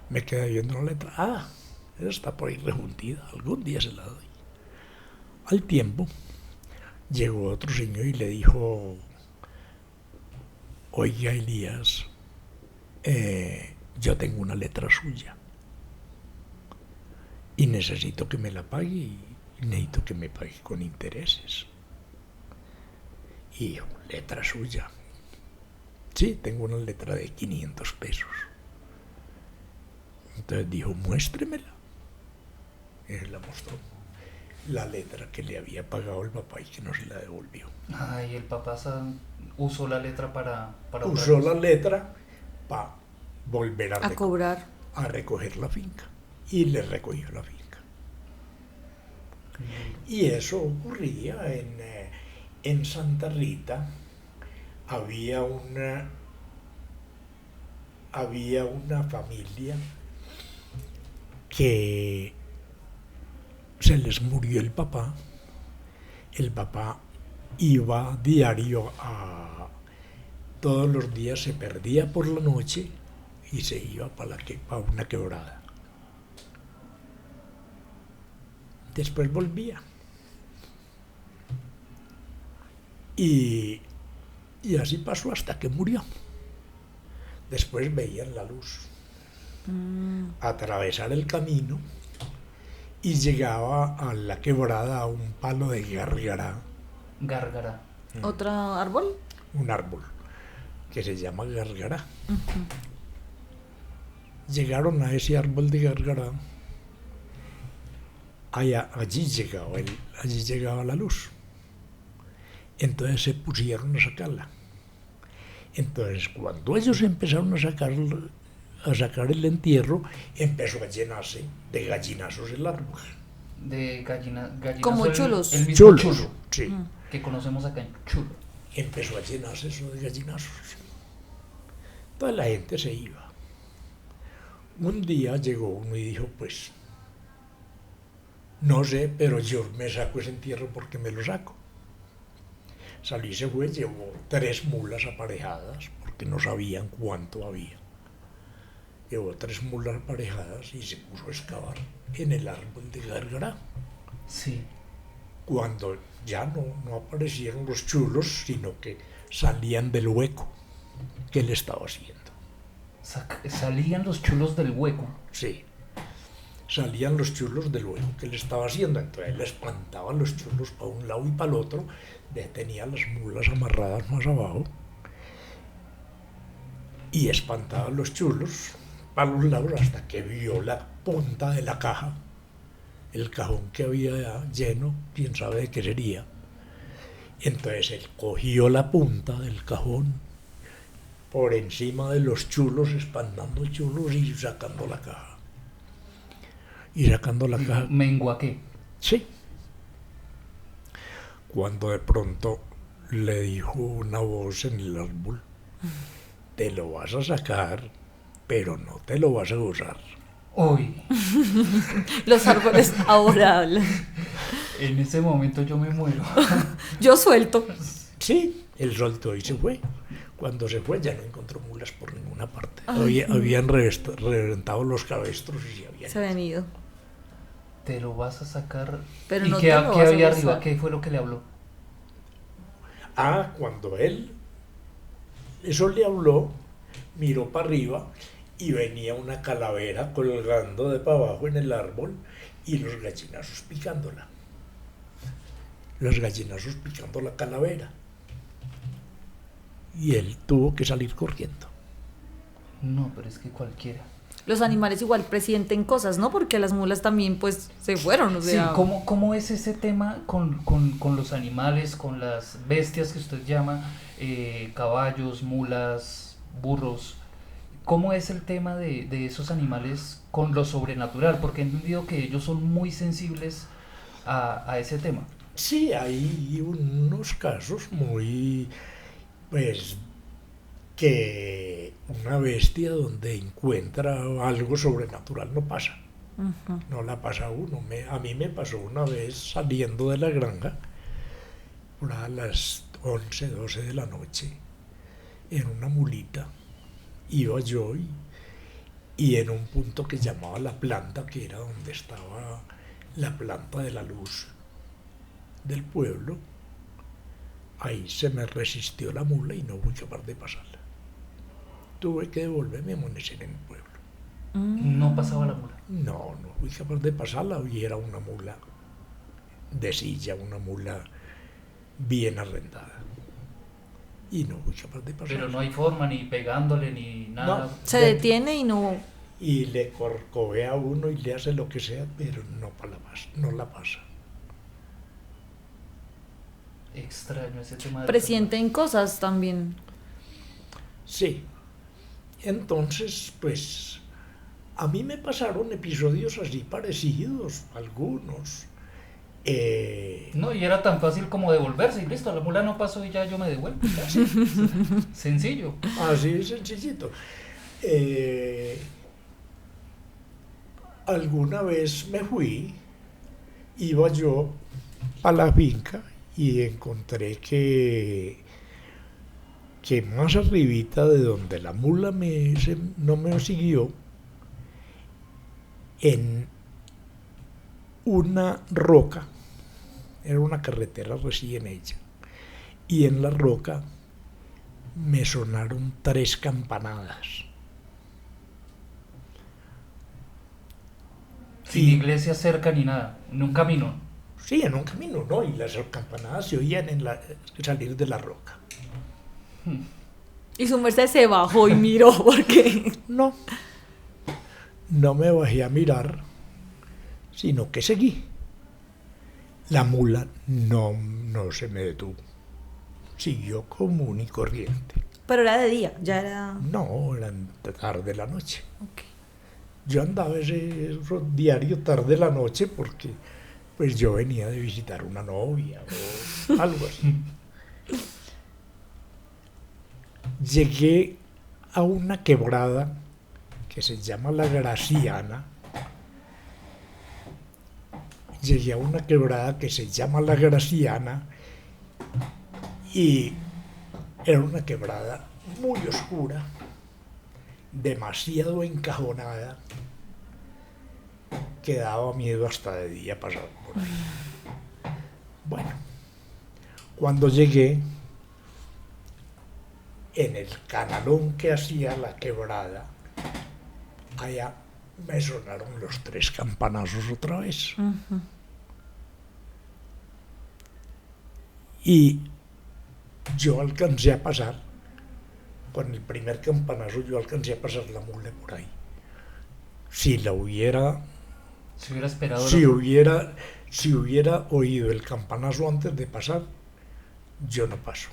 Me queda debiendo una letra. Ah, esa está por ahí rejuntida, algún día se la doy. Al tiempo, llegó otro señor y le dijo, oiga, Elías, yo tengo una letra suya y necesito que me la pague y necesito que me pague con intereses. Y dijo, letra suya. Sí, tengo una letra de 500 pesos. Entonces dijo, muéstremela. Y él la mostró. La letra que le había pagado el papá y que no se la devolvió. Ay, el papá usó la letra para usó la letra para volver a cobrar, a recoger la finca. Y le recogió la finca. Y eso ocurría en Santa Rita. Había una familia que se les murió el papá. El papá iba diario todos los días se perdía por la noche y se iba para una quebrada. Después volvía. Y así pasó hasta que murió. Después veían la luz atravesar el camino y llegaba a la quebrada a un palo de gárgara. Gárgara. ¿Otro árbol? Un árbol que se llama gárgara. Llegaron a ese árbol de gárgara. Allí llegaba la luz. Entonces se pusieron a sacarla. Entonces cuando ellos empezaron a sacar el entierro, empezó a llenarse de gallinazos el árbol. De gallinazos. Como chulos. El mismo Chulos, chulo. sí. Que conocemos acá en chulo. Empezó a llenarse eso de gallinazos. Toda la gente se iba. Un día llegó uno y dijo, pues, no sé, pero yo me saco ese entierro porque me lo saco. Salió y se fue, llevó 3 mulas aparejadas, porque no sabían cuánto había. Llevó 3 mulas aparejadas y se puso a excavar en el árbol de gárgara. Sí. Cuando ya no aparecieron los chulos, sino que salían del hueco que él estaba haciendo. Salían los chulos del hueco. Sí, salían los chulos del hueco que él estaba haciendo. Entonces él espantaba a los chulos para un lado y para el otro, tenía las mulas amarradas más abajo y espantaba a los chulos para los lados hasta que vio la punta de la caja, el cajón que había lleno, quién sabe de qué sería. Entonces él cogió la punta del cajón por encima de los chulos, espantando chulos y sacando la caja. ¿Menguaqué? Sí. Cuando de pronto le dijo una voz en el árbol, te lo vas a sacar, pero no te lo vas a gozar. Hoy. Los árboles ahora hablan. En ese momento yo me muero. Yo suelto. Sí, él soltó y se fue. Cuando se fue ya no encontró mulas por ninguna parte. Habían reventado los cabestros y se habían ido. Te lo vas a sacar. Pero ¿Y no qué, te lo qué vas a había gozar. arriba? ¿Qué fue lo que le habló? Cuando eso le habló, miró para arriba y venía una calavera colgando de para abajo en el árbol y los gallinazos picándola. Los gallinazos picando la calavera. Y él tuvo que salir corriendo. No, pero es que cualquiera. Los animales igual presienten cosas, ¿no? Porque las mulas también, pues, se fueron, o sea... Sí, ¿cómo es ese tema con los animales, con las bestias que usted llama, caballos, mulas, burros? ¿Cómo es el tema de esos animales con lo sobrenatural? Porque he entendido que ellos son muy sensibles a ese tema. Sí, hay unos casos muy, pues, que una bestia donde encuentra algo sobrenatural no pasa. No la pasa a uno. A mí me pasó una vez saliendo de la granja, por a las 11, 12 de la noche, en una mulita. Iba yo y en un punto que llamaba La Planta, que era donde estaba la planta de la luz del pueblo, ahí se me resistió la mula y no fui capaz de pasarla. Tuve que devolverme a amanecer en el pueblo. No pasaba la mula. No fui capaz de pasarla y era una mula de silla, una mula bien arrendada. Y no fui capaz de pasarla. Pero no hay forma ni pegándole ni nada. No. Se detiene y no... Y le corcovea a uno y le hace lo que sea, pero no la pasa. Extraño ese tema. Presienten cosas también. Sí. Entonces, pues, a mí me pasaron episodios así parecidos, algunos. No, y era tan fácil como devolverse y listo, la mula no pasó y ya yo me devuelvo. Ya. Sencillo. Así de sencillito. Alguna vez me fui, iba yo a la finca y encontré que más arribita de donde la mula no me siguió, en una roca, era una carretera recién hecha, y en la roca me sonaron 3 campanadas. Sin iglesia cerca ni nada, en un camino. Sí, en un camino, ¿no? Y las campanadas se oían salir de la roca. Y su merced se bajó y miró porque... No me bajé a mirar, sino que seguí. La mula no se me detuvo. Siguió común y corriente. Pero era de día, ya era... No, era tarde de la noche. Okay. Yo andaba ese diario tarde de la noche porque pues yo venía de visitar una novia o algo así. Llegué a una quebrada que se llama La Graciana. Llegué a una quebrada que se llama La Graciana y era una quebrada muy oscura, demasiado encajonada, que daba miedo hasta de día pasar por ahí. Bueno, cuando llegué, en el canalón que hacía la quebrada, allá me sonaron los 3 campanazos otra vez. Y yo alcancé a pasar, con el primer campanazo yo alcancé a pasar la mula por ahí. Si hubiera esperado. Si hubiera oído el campanazo antes de pasar, yo no paso,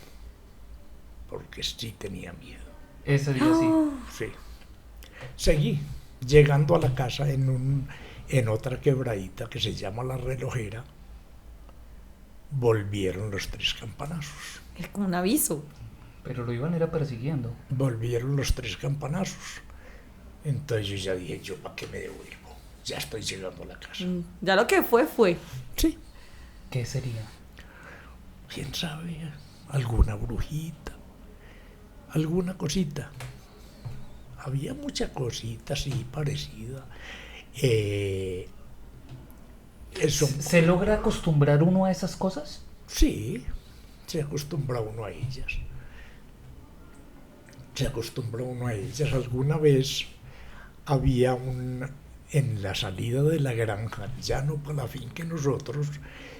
porque sí tenía miedo. Ese día sí. Sí. Seguí llegando a la casa en otra quebradita que se llama La Relojera. Volvieron los 3 campanazos. Es como un aviso. Pero lo iban era persiguiendo. Volvieron los 3 campanazos. Entonces yo ya dije, ¿yo para qué me devuelvo? Ya estoy llegando a la casa. Ya lo que fue. Sí. ¿Qué sería? ¿Quién sabe? Alguna brujita, alguna cosita. Había mucha cosita así parecida. ¿Se logra acostumbrar uno a esas cosas? Sí, se acostumbra uno a ellas. Alguna vez había en la salida de la granja, ya no para la finca nosotros,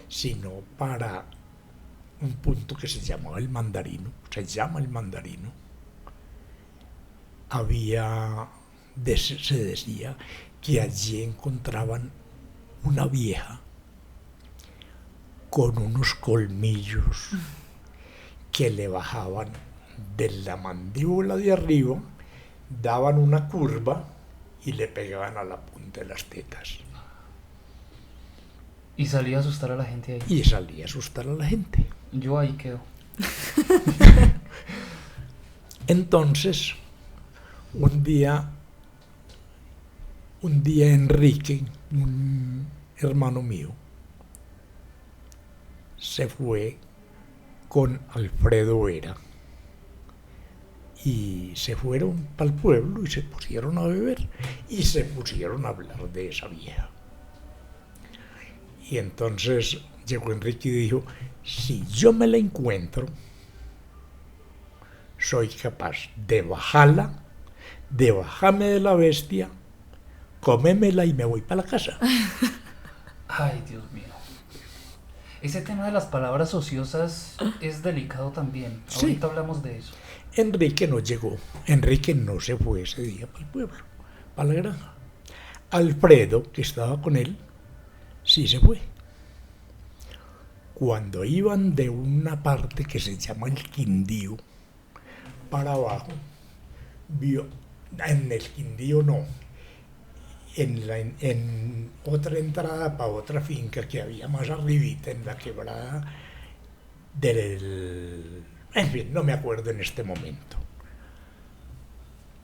sino para un punto que se llama El Mandarino, se decía que allí encontraban una vieja con unos colmillos que le bajaban de la mandíbula de arriba, daban una curva y le pegaban a la punta de las tetas. Y salí a asustar a la gente ahí. y salí a asustar a la gente. Yo ahí quedo. Entonces, un día Enrique, un hermano mío, se fue con Alfredo Vera y se fueron para el pueblo y se pusieron a beber y se pusieron a hablar de esa vieja. Y entonces llegó Enrique y dijo, si yo me la encuentro, soy capaz de bajarla, de bajarme de la bestia, comémela y me voy para la casa. Ay, Dios mío. Ese tema de las palabras ociosas es delicado también. Sí. Ahorita hablamos de eso. Enrique no llegó, Enrique no se fue ese día para el pueblo, para la granja. Alfredo, que estaba con él, sí se fue. Cuando iban de una parte que se llama el Quindío para abajo, vio, en el Quindío no, en otra entrada para otra finca que había más arribita, en la quebrada del... En fin, no me acuerdo en este momento.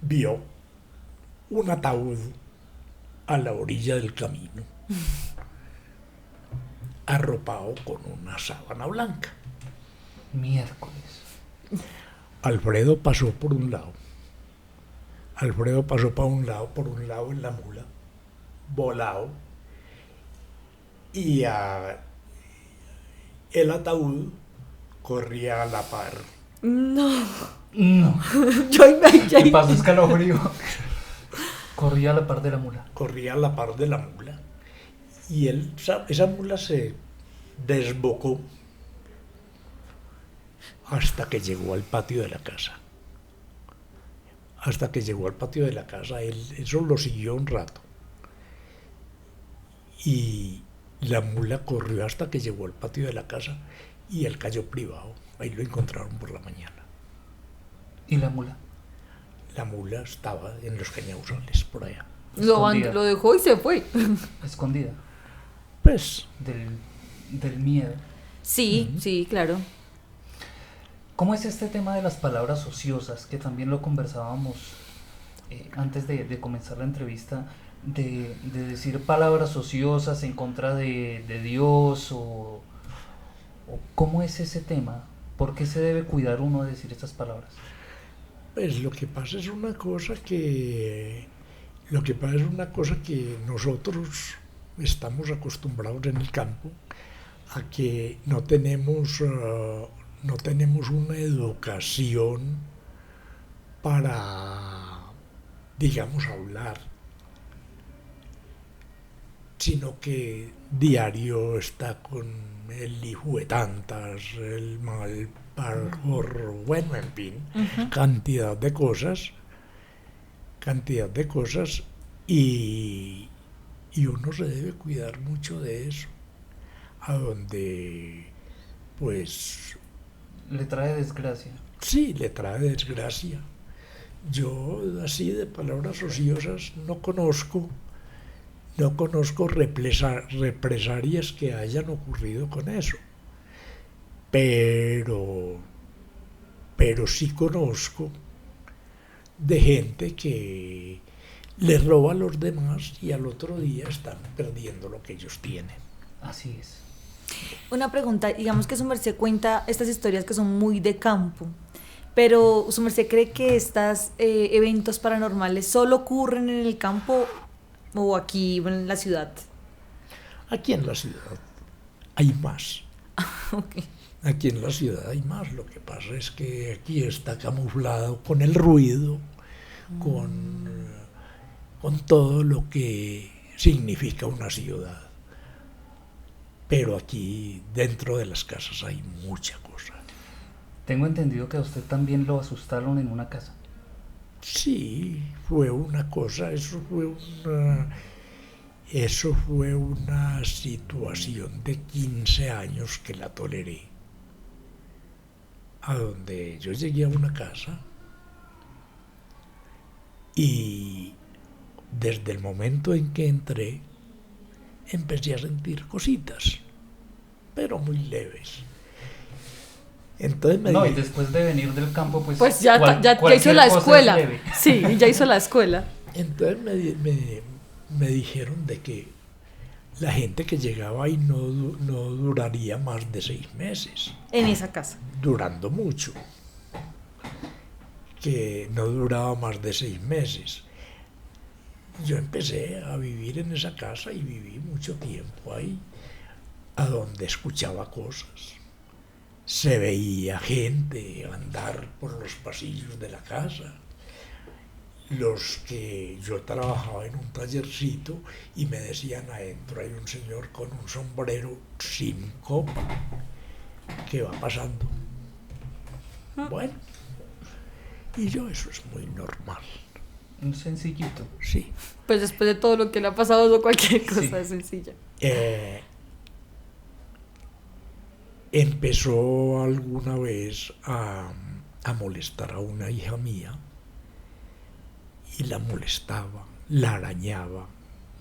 Vio un ataúd a la orilla del camino, arropado con una sábana blanca. Miércoles. Alfredo pasó por un lado. Alfredo pasó por un lado en la mula, volado, y el ataúd corría a la par. No. No. Yo Me pasó escalofrío. Corría a la par de la mula. Corría a la par de la mula. Y esa mula se desbocó hasta que llegó al patio de la casa. Hasta que llegó al patio de la casa, eso lo siguió un rato. Y la mula corrió hasta que llegó al patio de la casa y él cayó privado. Ahí lo encontraron por la mañana. ¿Y la mula? La mula estaba en los cañauzales, por allá. Lo dejó y se fue. Escondida. Pues, Del miedo. Sí, sí, claro. ¿Cómo es este tema de las palabras ociosas? Que también lo conversábamos antes de comenzar la entrevista, de decir palabras ociosas en contra de Dios o ¿cómo es ese tema? ¿Por qué se debe cuidar uno de decir estas palabras? pues lo que pasa es una cosa que nosotros estamos acostumbrados en el campo a que no tenemos una educación para, digamos, hablar, sino que diario está con el hijo de tantas, el mal parjorro, bueno, en fin, cantidad de cosas, y uno se debe cuidar mucho de eso, a donde, pues, Le trae desgracia. sí, le trae desgracia. Yo, así de palabras ociosas, no conozco represalias que hayan ocurrido con eso. Pero sí conozco de gente que les roba a los demás y al otro día están perdiendo lo que ellos tienen. Así es. Una pregunta, digamos que su merced cuenta estas historias que son muy de campo, pero su merced cree que estos eventos paranormales solo ocurren en el campo o aquí en la ciudad. Aquí en la ciudad hay más. Okay. Aquí en la ciudad hay más. Lo que pasa es que aquí está camuflado con el ruido, con todo lo que significa una ciudad. Pero aquí dentro de las casas hay mucha cosa. Tengo entendido que a usted también lo asustaron en una casa. Sí, fue una cosa, eso fue una situación de 15 años que la toleré. A donde yo llegué a una casa y desde el momento en que entré empecé a sentir cositas, pero muy leves. Entonces No, y después de venir del campo, pues, Pues ya hizo la escuela. Sí, ya hizo la escuela. Entonces me dijeron de que la gente que llegaba ahí no duraría más de 6 meses. En esa casa. Durando mucho. Que no duraba más de 6 meses. Yo empecé a vivir en esa casa y viví mucho tiempo ahí, a donde escuchaba cosas. Se veía gente andar por los pasillos de la casa. Los que yo trabajaba en un tallercito y me decían, adentro hay un señor con un sombrero sin copa. ¿Qué va pasando? Bueno, y yo, eso es muy normal. Un sencillito. Sí. Pues después de todo lo que le ha pasado, cualquier cosa es sencilla. Empezó alguna vez a molestar a una hija mía y la molestaba, la arañaba,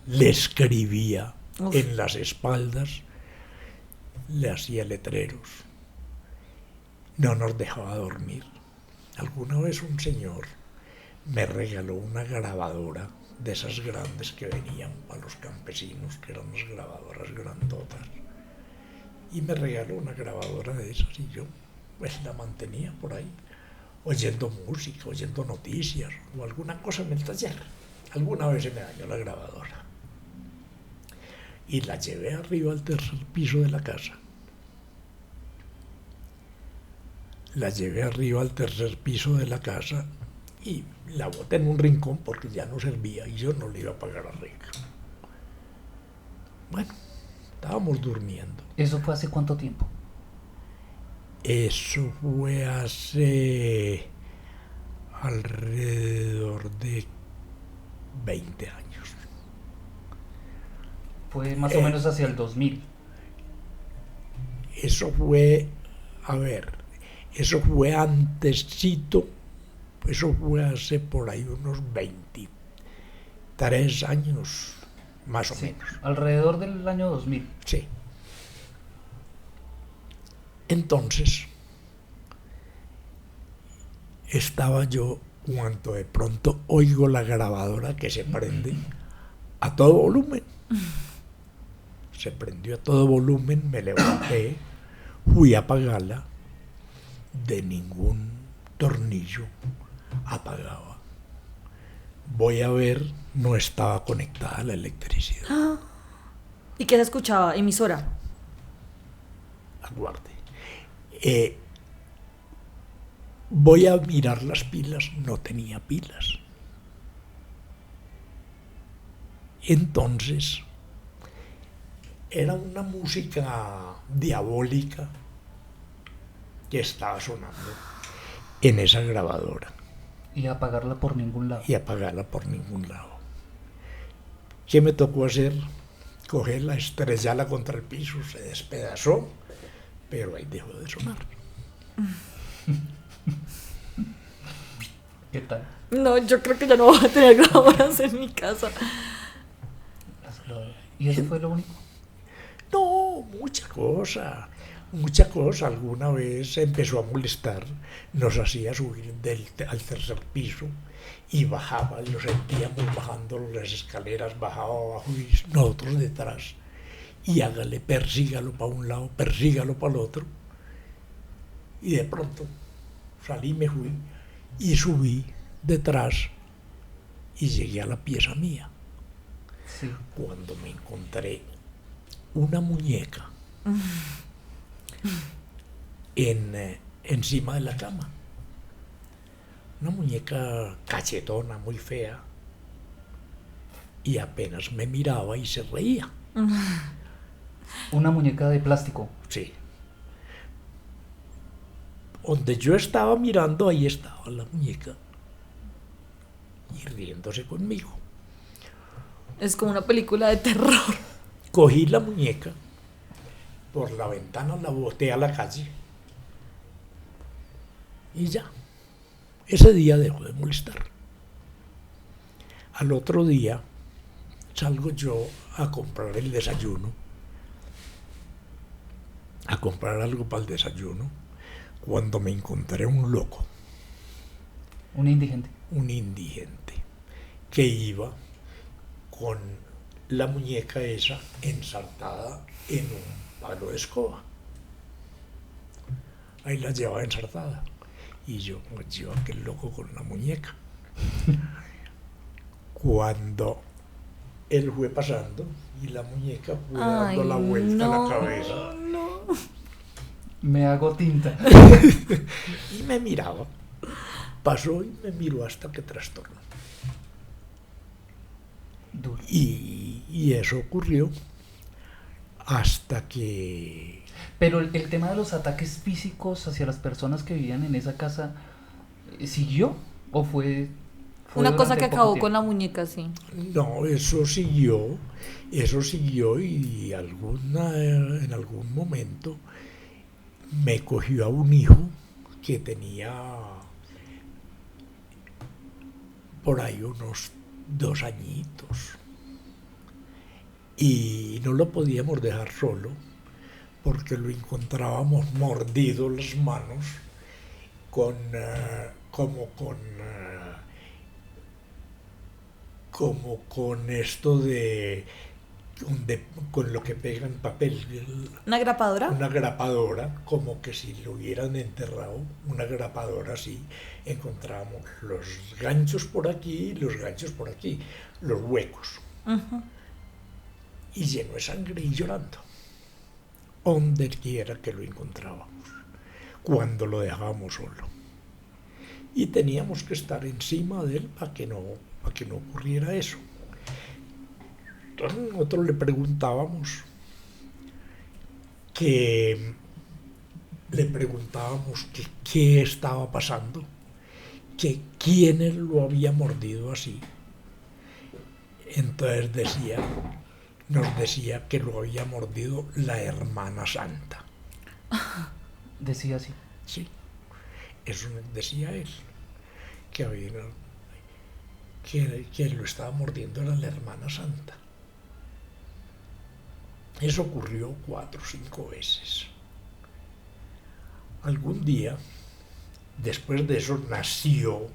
le escribía en las espaldas, le hacía letreros, no nos dejaba dormir. Alguna vez un señor me regaló una grabadora de esas grandes que venían para los campesinos, que eran unas grabadoras grandotas. Y me regaló una grabadora de esas y yo pues la mantenía por ahí, oyendo música, oyendo noticias o alguna cosa en el taller. Alguna vez se me dañó la grabadora. Y la llevé arriba al tercer piso de la casa. La llevé arriba al tercer piso de la casa y la boté en un rincón porque ya no servía y yo no le iba a pagar arreglo. Bueno, estábamos durmiendo. ¿Eso fue hace cuánto tiempo? Eso fue hace alrededor de 20 años. Fue más o menos hacia el 2000. Eso fue, eso fue antesito, eso fue hace por ahí unos 23 años, más o menos. Alrededor del año 2000. Sí. Entonces, estaba yo cuando de pronto oigo la grabadora que se prende a todo volumen. Se prendió a todo volumen, me levanté, fui a apagarla, de ningún tornillo apagaba. Voy a ver, no estaba conectada a la electricidad. ¿Y qué se escuchaba? Emisora. Aguarde. Voy a mirar las pilas, no tenía pilas. Entonces, era una música diabólica que estaba sonando en esa grabadora. Y apagarla por ningún lado. Y apagarla por ningún lado. ¿Qué me tocó hacer? Cogerla, estrellarla contra el piso, se despedazó, pero ahí dejó de sonar. ¿Qué tal? No, yo creo que ya no voy a tener grabadoras en mi casa. ¿Y eso fue lo único? No, mucha cosa, mucha cosa. Alguna vez empezó a molestar, nos hacía subir al tercer piso y bajaba, lo sentíamos bajando las escaleras, bajaba abajo y nosotros detrás. Y hágale, persígalo para un lado, persígalo para el otro. Y de pronto salí, me fui y subí detrás y llegué a la pieza mía. Sí. Cuando me encontré una muñeca encima de la cama. Una muñeca cachetona, muy fea. Y apenas me miraba y se reía. Una muñeca de plástico. Sí. Donde yo estaba mirando, ahí estaba la muñeca. Y riéndose conmigo. Es como una película de terror. Cogí la muñeca, por la ventana la boté a la calle. Y ya. Ese día dejó de molestar. Al otro día salgo yo a comprar el desayuno, a comprar algo para el desayuno, cuando me encontré un loco, Un indigente. un indigente, que iba con la muñeca esa ensartada en un palo de escoba. Ahí la llevaba ensartada. Y yo, aquel loco con una muñeca. Cuando él fue pasando y la muñeca fue dando la vuelta a la cabeza. Me hago tinta. Y me miraba. Pasó y me miró hasta que trastornó. Duro. Y eso ocurrió hasta que... Pero el tema de los ataques físicos hacia las personas que vivían en esa casa, ¿siguió? ¿O fue Una cosa que durante poco acabó tiempo? con la muñeca, sí. No, eso siguió y en algún momento me cogió a un hijo que tenía por ahí unos 2 añitos y no lo podíamos dejar solo porque lo encontrábamos mordido las manos como con esto con lo que pega en papel, ¿Una grapadora? una grapadora, como que si lo hubieran enterrado, una grapadora así. Encontrábamos los ganchos por aquí, los ganchos por aquí, los huecos. Ujú. Y lleno de sangre y llorando. Donde quiera que lo encontrábamos, cuando lo dejábamos solo. Y teníamos que estar encima de él para que no ocurriera eso. Entonces nosotros le preguntábamos qué estaba pasando, que quiénes lo había mordido así. Entonces nos decía que lo había mordido la hermana santa. Decía así. Sí, eso nos decía él, que lo estaba mordiendo era la hermana santa. Eso ocurrió 4 o 5 veces. Algún día, después de eso, nació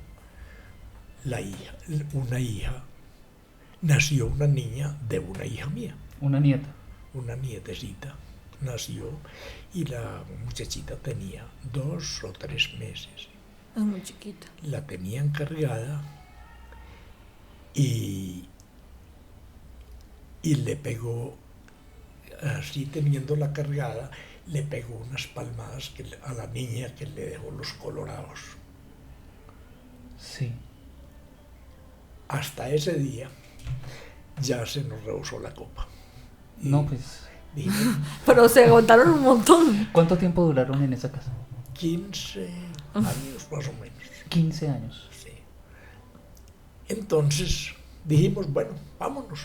nació una niña de una hija mía, Una nieta. una nietecita nació y la muchachita tenía 2 o 3 meses. Es muy chiquita. La tenían cargada y le pegó, así teniéndola cargada, le pegó unas palmadas a la niña que le dejó los colorados. Sí. Hasta ese día ya se nos rehusó la copa. Y No, pues. dijimos, Pero se aguantaron un montón. ¿Cuánto tiempo duraron en esa casa? 15 años más o menos. 15 años. Sí. Entonces dijimos, bueno, vámonos.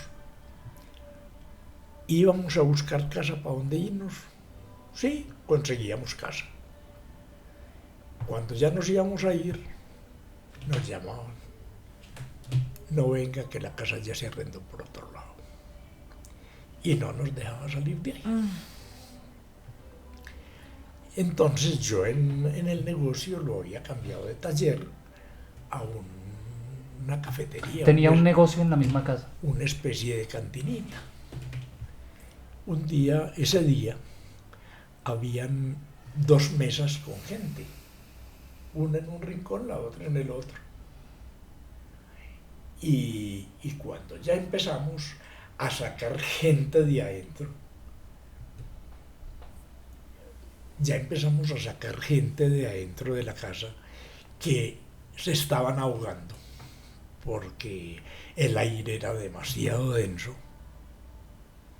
Íbamos a buscar casa para dónde irnos. Sí, conseguíamos casa. Cuando ya nos íbamos a ir, nos llamaban. No venga, que la casa ya se arrendó por otro lado. Y no nos dejaba salir de ahí. Entonces yo en el negocio lo había cambiado de taller a una cafetería. Tenía un negocio en la misma casa. Una especie de cantinita. Ese día, habían 2 mesas con gente. Una en un rincón, la otra en el otro. Y cuando ya empezamos a sacar gente de adentro, de la casa que se estaban ahogando porque el aire era demasiado denso.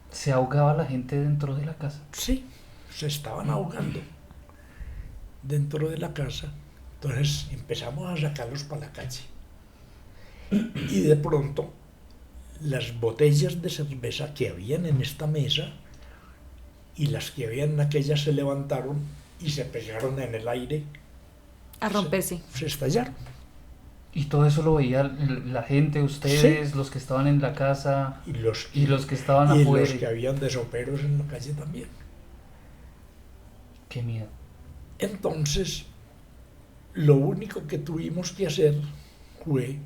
¿Se ahogaba la gente dentro de la casa? Sí, se estaban ahogando dentro de la casa. Entonces empezamos a sacarlos para la calle. Y de pronto las botellas de cerveza que habían en esta mesa y las que habían en aquella se levantaron y se pegaron en el aire. A romperse. Se estallaron. ¿Y todo eso lo veía la gente, ustedes, Sí. los que estaban en la casa Y los que estaban y afuera? los que habían de soperos en la calle también. Qué miedo. Entonces, lo único que tuvimos que hacer fue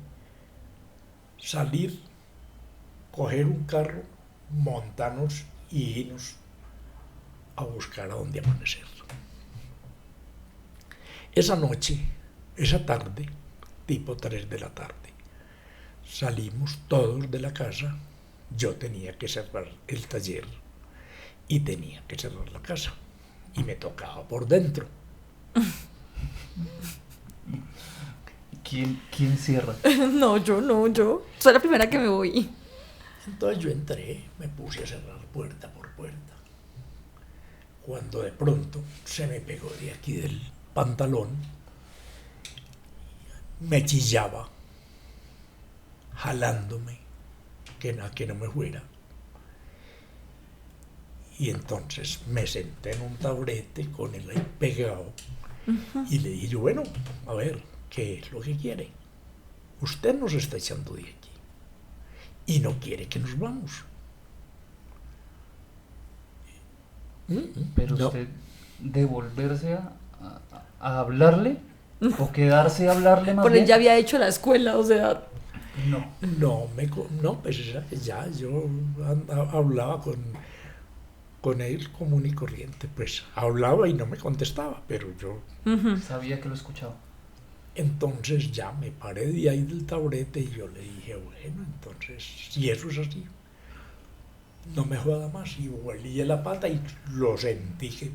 salir, coger un carro, montarnos y irnos a buscar a dónde amanecer. Esa noche, esa tarde, tipo 3 de la tarde, salimos todos de la casa. Yo tenía que cerrar el taller y tenía que cerrar la casa. Y me tocaba por dentro. ¿Quién cierra? No, yo no, yo. Soy la primera que me voy. Entonces yo entré, me puse a cerrar puerta por puerta. Cuando de pronto se me pegó de aquí del pantalón, me chillaba, jalándome, que no me fuera. Y entonces me senté en un taburete con él ahí pegado y le dije yo, bueno, a ver, ¿qué es lo que quiere? Usted nos está echando de aquí y no quiere que nos vamos. Pero No, usted, ¿devolverse a hablarle? ¿O quedarse a hablarle más Por él bien? ya había hecho la escuela, o sea. No. no, pues ya yo hablaba con él común y corriente, pues hablaba y no me contestaba, pero yo Sabía que lo escuchaba. entonces ya me paré de ahí del taburete y yo le dije, bueno, entonces, si eso es así, no me joda más. Y volví la pata y lo sentí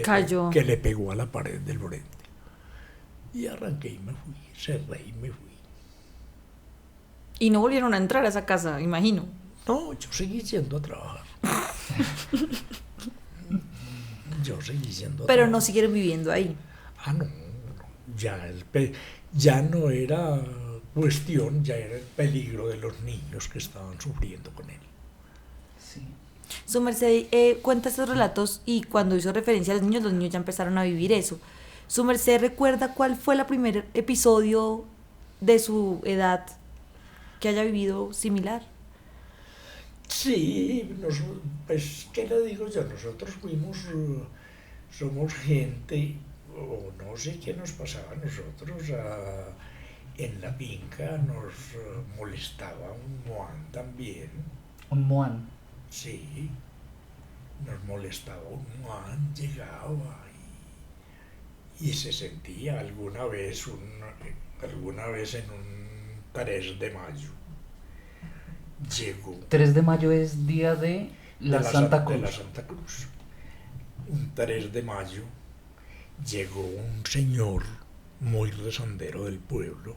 Cayó. que le pegó a la pared del brete. Y arranqué y me fui, cerré y me fui. Y no volvieron a entrar a esa casa, imagino. No, yo seguí yendo a trabajar. Yo seguí yendo a Pero trabajar. no siguieron viviendo ahí. Ah, no, ya no era cuestión, ya era el peligro de los niños que estaban sufriendo con él. Sí. Su merced cuenta estos relatos y cuando hizo referencia a los niños ya empezaron a vivir eso. Su merced recuerda cuál fue el primer episodio de su edad que haya vivido similar. Sí, pues, ¿qué le digo yo? Nosotros somos gente, o no sé qué nos pasaba a nosotros, en la finca nos molestaba un moán también, Un moán. sí, nos molestaba un moán, llegaba y se sentía alguna vez en un 3 de mayo. Llegó 3 de mayo es día de la Santa de la Cruz. Santa Cruz. Un 3 de mayo llegó un señor muy rezandero del pueblo,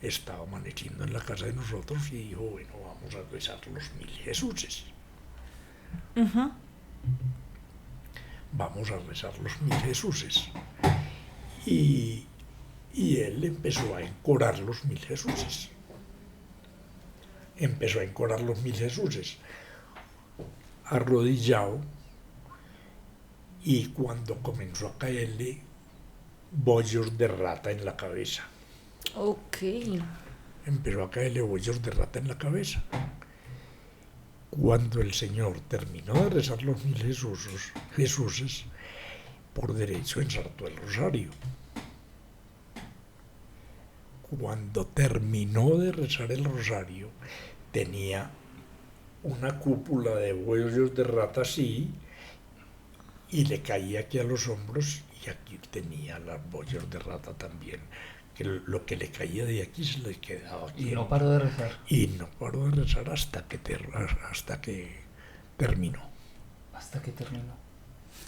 estaba amaneciendo en la casa de nosotros y dijo, bueno, vamos a rezar los 1000 Jesuses. Vamos a rezar los 1000 Jesuses. Y él empezó a encorar los 1000 Jesuses. Empezó a encorar los 1000 Jesuses, arrodillado, y cuando comenzó a caerle bollos de rata en la cabeza. Ok. Empezó a caerle bollos de rata en la cabeza. Cuando el Señor terminó de rezar los 1000 Jesuses, por derecho ensartó el rosario. Cuando terminó de rezar el rosario, tenía una cúpula de bollos de rata así, y le caía aquí a los hombros, y aquí tenía los bollos de rata también, que lo que le caía de aquí se le quedaba aquí. Y no paró de rezar. Y no paró de rezar hasta que terminó. Hasta que terminó.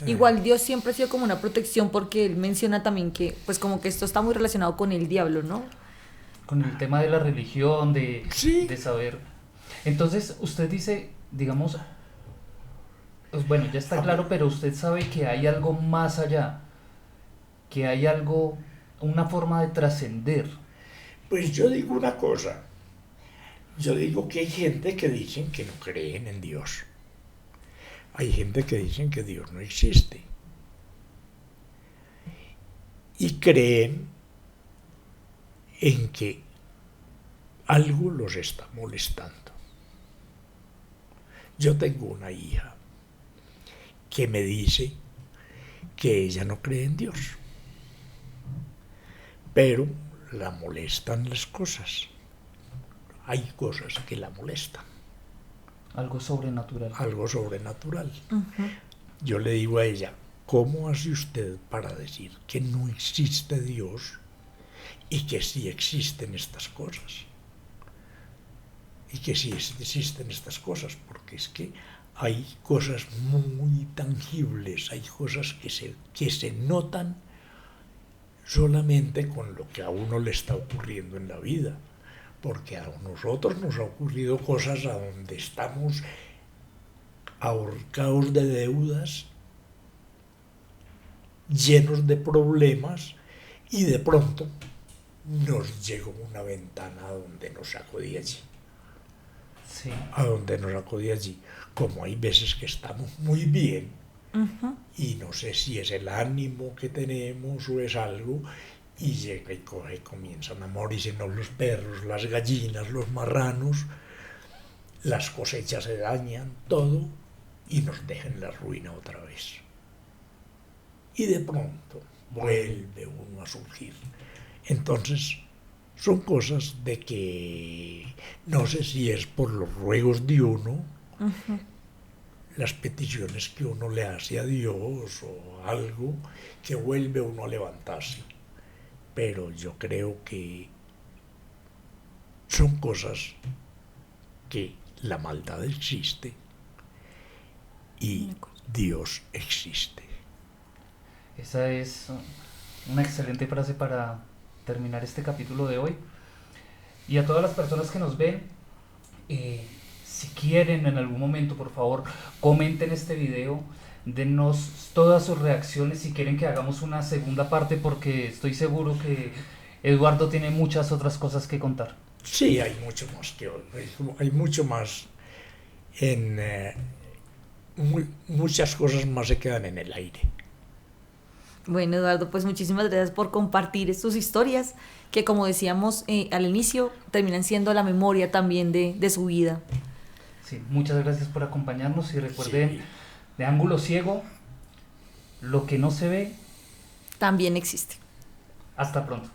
Igual Dios siempre ha sido como una protección porque él menciona también que pues como que esto está muy relacionado con el diablo, ¿no? Con el tema de la religión, Sí. de saber. Entonces, usted dice, digamos, pues bueno, ya está claro, pero usted sabe que hay algo más allá, que hay algo, una forma de trascender. Pues yo digo una cosa. Yo digo que hay gente que dicen que no creen en Dios. Hay gente que dicen que Dios no existe. Y creen en que algo los está molestando. Yo tengo una hija que me dice que ella no cree en Dios, pero la molestan las cosas. Hay cosas que la molestan. Algo sobrenatural. Algo sobrenatural. Ujú. Yo le digo a ella, ¿cómo hace usted para decir que no existe Dios y que sí existen estas cosas? Y que sí existen estas cosas, porque es que hay cosas muy tangibles, hay cosas que se notan solamente con lo que a uno le está ocurriendo en la vida, porque a nosotros nos ha ocurrido cosas a donde estamos ahorcados de deudas, llenos de problemas, y de pronto nos llegó una ventana a donde nos sacó de allí. Sí. A donde nos sacó de allí. Como hay veces que estamos muy bien, Ujú. y no sé si es el ánimo que tenemos o es algo, y llega y coge, comienzan a morirse los perros, las gallinas, los marranos, las cosechas se dañan, todo, y nos dejan la ruina otra vez. Y de pronto vuelve uno a surgir. Entonces, son cosas de que no sé si es por los ruegos de uno, Ujú. las peticiones que uno le hace a Dios o algo que vuelve uno a levantarse. Pero yo creo que son cosas que la maldad existe y Dios existe. Esa es una excelente frase para terminar este capítulo de hoy. Y a todas las personas que nos ven, si quieren en algún momento, por favor, comenten este video, denos todas sus reacciones si quieren que hagamos una segunda parte, porque estoy seguro que Eduardo tiene muchas otras cosas que contar. Sí, hay mucho más hay mucho más en muchas cosas más se quedan en el aire. Bueno, Eduardo, pues muchísimas gracias por compartir sus historias, que como decíamos al inicio, terminan siendo la memoria también de su vida. Sí, muchas gracias por acompañarnos y recuerden, Sí. de ángulo ciego, lo que no se ve. También existe. Hasta pronto.